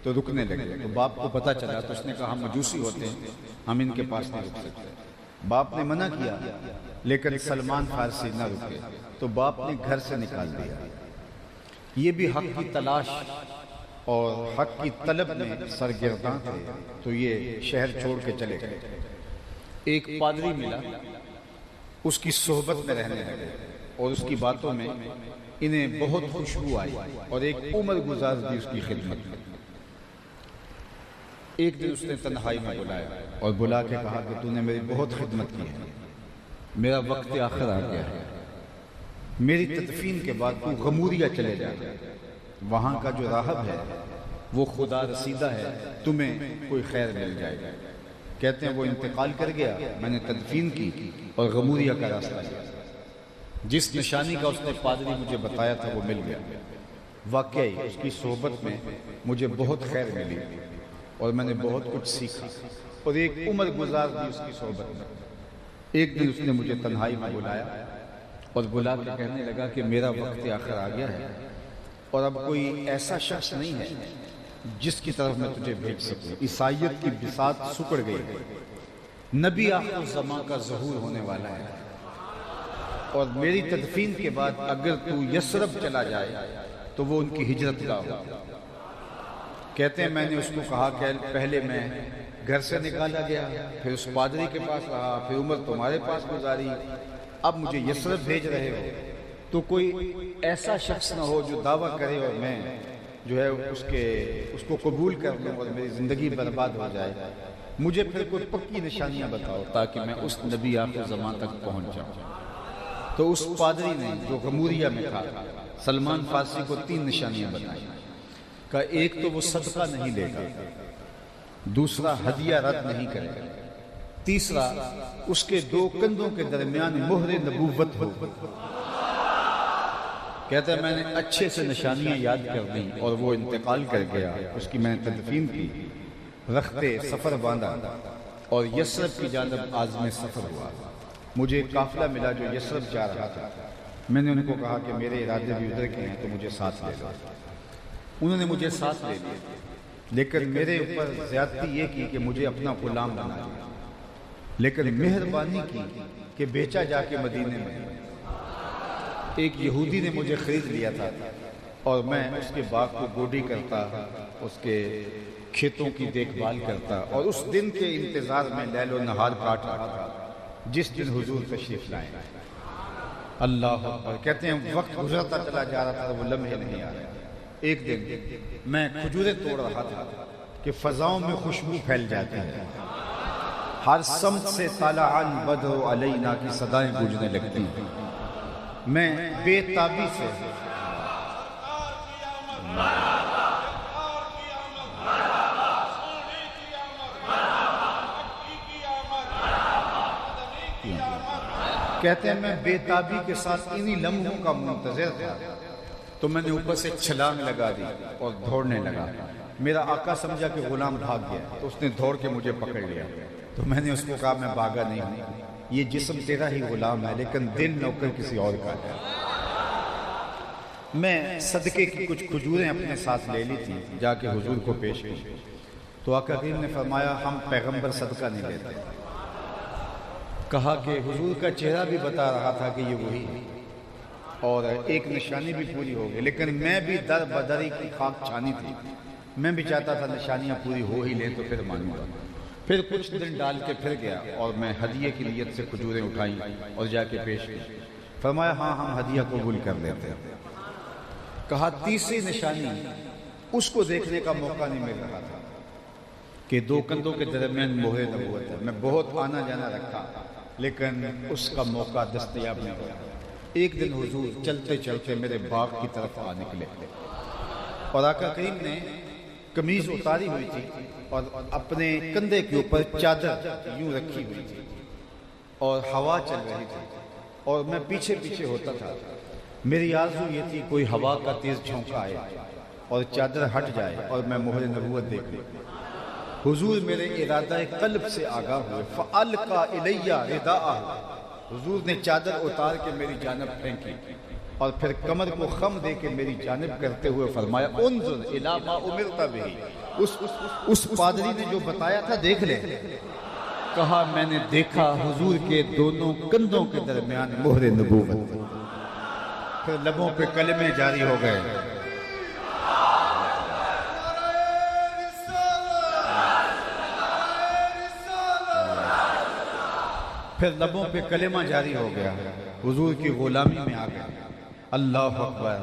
تو رکنے لگے، تو باپ کو پتہ چلا تو اس نے کہا ہم مجوسی ہوتے ہیں، ہم ان کے پاس نہیں رک سکتے۔ باپ نے منع کیا لیکن سلمان فارسی نہ رکے، تو باپ نے گھر سے نکال دیا۔ یہ بھی حق کی تلاش اور حق کی طلب میں سرگرداں تھے، تو یہ شہر چھوڑ کے چلے گئے۔ ایک پادری ملا، اس کی صحبت میں رہنے لگے اور اس کی باتوں میں انہیں بہت خوشبو آئی اور ایک عمر گزار دی اس کی خدمت میں۔ ایک دن اس نے تنہائی میں بلایا اور بلا کے کہا کہ تو نے میری بہت خدمت کی ہے، میرا وقت آخر آ گیا ہے، میری تدفین کے بعد تو غموریا چلے جا، وہاں کا جو راہب ہے وہ خدا رسیدہ ہے، تمہیں کوئی خیر مل جائے گا۔ کہتے ہیں وہ انتقال کر گیا، میں نے تدفین کی اور غموریا کا راستہ لیا، جس نشانی کا اس نے پادری مجھے بتایا تھا وہ مل گیا۔ واقعی اس کی صحبت میں مجھے بہت خیر ملی اور میں نے بہت کچھ سیکھا اور ایک عمر گزار دی اس کی صحبت میں۔ ایک دن اس نے مجھے تنہائی میں بلایا اور بلا کے کہنے لگا کہ میرا وقت آخر آ گیا ہے اور اب کوئی ایسا شخص نہیں ہے جس کی طرف میں تجھے بھیج سکوں، عیسائیت کی بساط سکڑ گئی ہے، نبی آخر زمان کا ظہور ہونے والا ہے، اور میری تدفین کے بعد اگر تو یثرب چلا جائے تو وہ ان کی ہجرت گاہ ہو۔ کہتے ہیں میں نے اس کو کہا کہ پہلے میں گھر سے نکالا گیا، پھر اس پادری کے پاس رہا، پھر عمر تمہارے پاس گزاری، اب مجھے یثرب بھیج رہے ہو، تو کوئی ایسا شخص نہ ہو جو دعویٰ کرے اور میں جو ہے اس کو قبول کر لوں اور میری زندگی برباد ہو جائے۔ مجھے پھر کوئی پکی نشانیاں بتاؤ تاکہ میں اس نبی آخر زمان تک پہنچ جاؤں۔ تو اس پادری نے جو غموریہ میں تھا سلمان فارسی کو 3 نشانیاں بتائیں۔ کہ ایک تو وہ صدقہ نہیں لے گا، دوسرا ہدیہ رد نہیں کرے گا، تیسرا اس کے 2 کندھوں کے درمیان مہر نبوت ہو۔ کہتا ہے میں نے اچھے سے نشانیاں یاد کر دیں اور وہ انتقال کر گیا، اس کی میں نے تدفین کی، رختے سفر باندھا اور یثرب کی جانب عازم سفر ہوا۔ مجھے ایک قافلہ ملا جو یثرب جا رہا تھا، میں نے ان کو کہا کہ میرے ارادے بھی ادھر کے ہیں تو مجھے ساتھ لے لو۔ انہوں نے مجھے ساتھ لے لیا، لیکن میرے اوپر زیادتی یہ کی کہ مجھے اپنا غلام بنا لیا، لیکن مہربانی کی کہ بیچا جا کے مدینے میں۔ ایک یہودی نے مجھے خرید لیا تھا اور میں اس کے باغ کو گوڈی کرتا، اس کے کھیتوں کی دیکھ بھال کرتا اور اس دن کے انتظار میں لیل و نہار کاٹ رہا تھا جس دن حضور تشریف لائے۔ اللہ اکبر۔ کہتے ہیں وقت گزرتا چلا جا رہا تھا، وہ لمحے نہیں آ رہے۔ ایک دن میں کھجوریں توڑ رہا تھا کہ فضاؤں میں خوشبو پھیل جاتی ہے، ہر سمت سے طلع البدر علینا کی صدائیں گونجنے لگتی ہیں۔ میں بے تابی سے کہتے ہیں میں بے تابی کے ساتھ انہی لمحوں کا منتظر تھا، تو میں نے اوپر سے چھلانگ لگا دی اور دوڑنے لگا۔ میرا آقا سمجھا کہ غلام بھاگ گیا تو اس نے دوڑ کے مجھے پکڑ لیا، تو میں نے اس کو کہا میں بھاگا نہیں ہوں، یہ جسم تیرا ہی غلام ہے لیکن دل نوکر کسی اور کا ہے۔ میں صدقے کی کچھ کھجوریں اپنے ساتھ لے لی تھی، جا کے حضور کو پیش کی، تو آقا کریم نے فرمایا ہم پیغمبر صدقہ نہیں لیتے۔ کہا کہ حضور کا چہرہ بھی بتا رہا تھا کہ یہ وہی ہے اور ایک نشانی بھی پوری ہو گئی، لیکن میں بھی در بدری کی خاک چھانی تھی، میں بھی چاہتا تھا نشانیاں پوری ہو ہی لیں تو پھر مانوں گا۔ پھر کچھ دن ڈال کے پھر گیا اور میں ہدیے کی نیت سے کھجوریں اٹھائیں اور جا کے پیش کی۔ فرمایا ہاں ہم ہدیہ قبول کر لیتے ہیں۔ کہا تیسری نشانی اس کو دیکھنے کا موقع نہیں مل رہا تھا کہ 2 کندھوں کے درمیان مہر نبوت ہے۔ میں بہت آنا جانا رکھا لیکن اس کا موقع دستیاب نہیں ہوا۔ ایک دن حضور چلتے چلتے میرے باغ کی طرف آ نکلے اور آقا کریم نے قمیض اتاری ہوئی تھی اور اپنے کندھے کے اوپر چادر یوں رکھی ہوئی تھی اور ہوا چل رہی تھی اور میں پیچھے پیچھے ہوتا تھا۔ میری آرزو یہ تھی کوئی ہوا کا تیز جھونکا آئے اور چادر ہٹ جائے اور میں مہر نبوت دیکھ لوں۔ حضور میرے ارادہ قلب سے آگاہ ہوئے، فَأَلْقَى إِلَيَّ رِدَاءَهُ، حضور نے چادر اتار کے میری جانب پھینکی اور پھر کمر کو خم دے کے میری جانب کرتے ہوئے فرمایا انظر الی ما امرت بہ، اس پادری نے جو بتایا تھا دیکھ لے۔ کہا میں نے دیکھا حضور کے دونوں کندھوں کے درمیان مہر نبوت، پھر لبوں پہ کلمے جاری ہو گئے۔ پھر لبوں پہ کلمہ جاری ہو گیا، حضور کی غلامی میں آ گیا۔ اللہ اکبر۔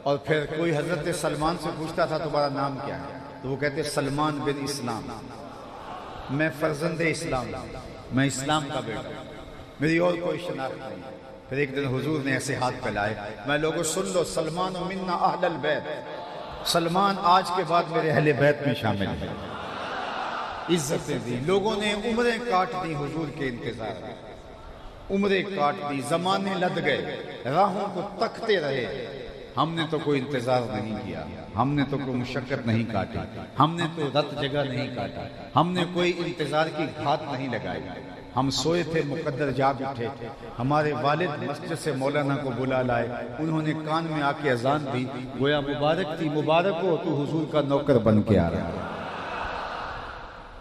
اور پھر کوئی حضرت سلمان سے پوچھتا تھا تمہارا نام کیا ہے، تو وہ کہتے سلمان بن اسلام، میں فرزند اسلام، میں اسلام کا بیٹا، میری اور کوئی شناخت نہیں۔ پھر ایک دن حضور نے ایسے ہاتھ پھیلائے، میں لوگوں سن لو سلمان منا اہل البیت، سلمان آج کے بعد میرے اہل بیت میں شامل ہے۔ عزتیں دی، لوگوں نے عمریں کاٹ دی حضور کے انتظار میں، عمریں کاٹ دی، زمانے لد گئے، راہوں کو تکتے رہے، ہم نے تو کوئی انتظار نہیں کیا، ہم نے تو کوئی مشقت نہیں کاٹی، ہم نے تو رت جگہ نہیں کاٹا، ہم نے کوئی انتظار کی گھات نہیں لگائی، ہم سوئے تھے مقدر جاگ اٹھے، ہمارے والد مسجد سے مولانا کو بلا لائے، انہوں نے کان میں آ کے اذان دی، گویا مبارک تھی، مبارک ہو تو حضور کا نوکر بن کے آ رہا ہے۔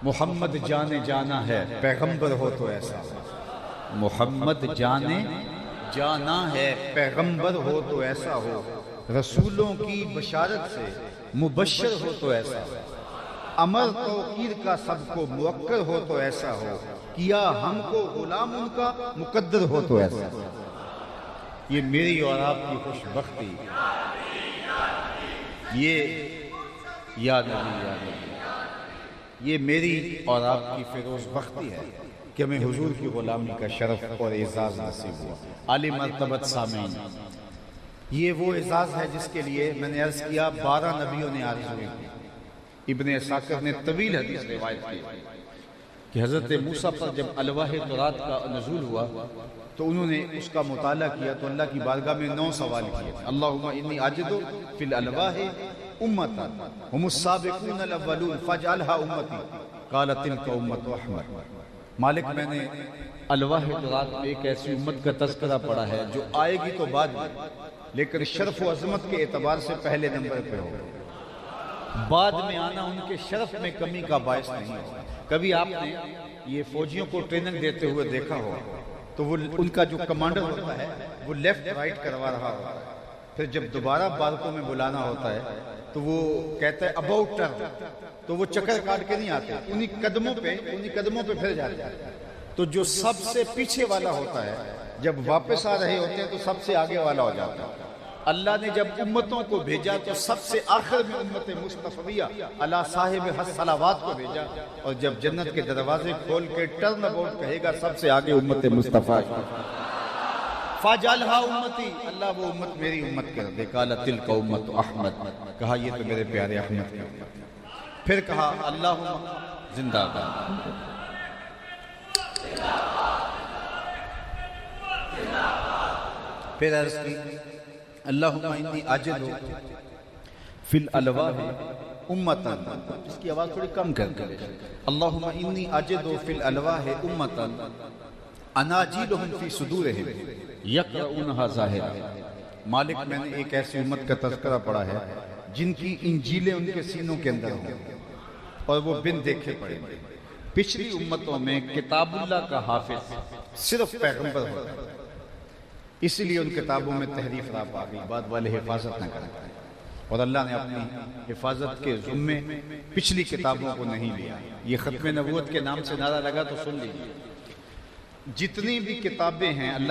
محمد جانے جانا ہے، پیغمبر ہو تو ایسا ہو، محمد جانے جانا ہے، پیغمبر ہو تو ایسا ہو، رسولوں کی بشارت سے مبشر ہو تو ایسا ہو، امر توقیر کا سب کو موقر ہو تو ایسا ہو، کیا ہم کو غلام ان کا مقدر ہو تو ایسا ہو۔ یہ میری اور آپ کی خوش بختی، یہ یا نبی یا نبی، یہ میری اور آپ کی فیروز بختی ہے کہ ہمیں حضور کی غلامی کا شرف اور اعزاز نصیب ہوا۔ عالی مرتبت سامعین، یہ وہ اعزاز ہے جس کے لیے میں نے عرض کیا 12 نبیوں نے آرزویں کی۔ ابن اساکر نے طویل حدیث روایت کی کہ حضرت موسیٰ پر جب الواح تورات کا نزول ہوا تو انہوں نے اس کا مطالعہ کیا تو اللہ کی بارگاہ میں 9 سوال کیے تھے۔ اللہم انی اجد فی الالواح امتا ہم السابقون الاولون فاجعلها امتی قال تلک امت احمد۔ مالک میں نے الواح تورات میں ایک ایسی امت کا تذکرہ پڑھا ہے جو آئے گی تو بعد میں، لیکن شرف و عظمت کے اعتبار سے پہلے نمبر پہ ہو، بعد میں آنا ان کے شرف میں کمی کا باعث نہیں ہو۔ کبھی آپ نے یہ فوجیوں کو ٹریننگ دیتے ہوئے دیکھا ہو تو وہ ان کا جو کمانڈر ہوتا ہے وہ لیفٹ رائٹ کروا رہا ہوتا ہے، پھر جب دوبارہ بارکوں میں بلانا ہوتا ہے تو وہ کہتا ہے اباؤٹ ٹرن، تو وہ چکر کاٹ کے نہیں آتے، انہی قدموں پہ پھر جاتے ہیں۔ تو جو سب سے پیچھے والا ہوتا ہے جب واپس آ رہے ہوتے ہیں تو سب سے آگے والا ہو جاتا ہے۔ اللہ نے جب امتوں کو بھیجا تو سب سے آخر میں امت مصطفیہ علی صاحب الصلوات کو بھیجا، اور جب جنت کے دروازے کھول کے ٹرن اباؤٹ کہے گا سب سے آگے امت مصطفیٰ فاجعلها امتی، اللہ وہ امت میری امت کر دے۔ قال تلک امت احمد، کہا یہ تو میرے پیارے احمد کی امت ہے۔ پھر کہا اللہم زندہ باد، پھر عرض کی اللہم انی اجد فی الالواح امتا، اس کی آواز تھوڑی کم کر کے اللہم انی اجد فی الالواح امتا اناجیلہم فی صدورہم یقرؤونہا ظاہرا۔ مالک میں نے ایک ایسی امت کا تذکرہ پڑھا ہے جن کی انجیلیں ان کے سینوں کے اندر ہوں اور وہ بن دیکھے پڑھیں گے۔ پچھلی امتوں میں کتاب اللہ کا حافظ صرف پیغمبر ہوتا ہے، اسی لیے ان کتابوں میں تحریف راپ آ گئی، بعد والے حفاظت نہ کریں، اور اللہ نے اپنی حفاظت کے ذمے پچھلی کتابوں کو نہیں لیا۔ یہ ختم نبوت کے نام سے نعرہ لگا تو سن لیجیے، جتنی بھی کتابیں ہیں اللہ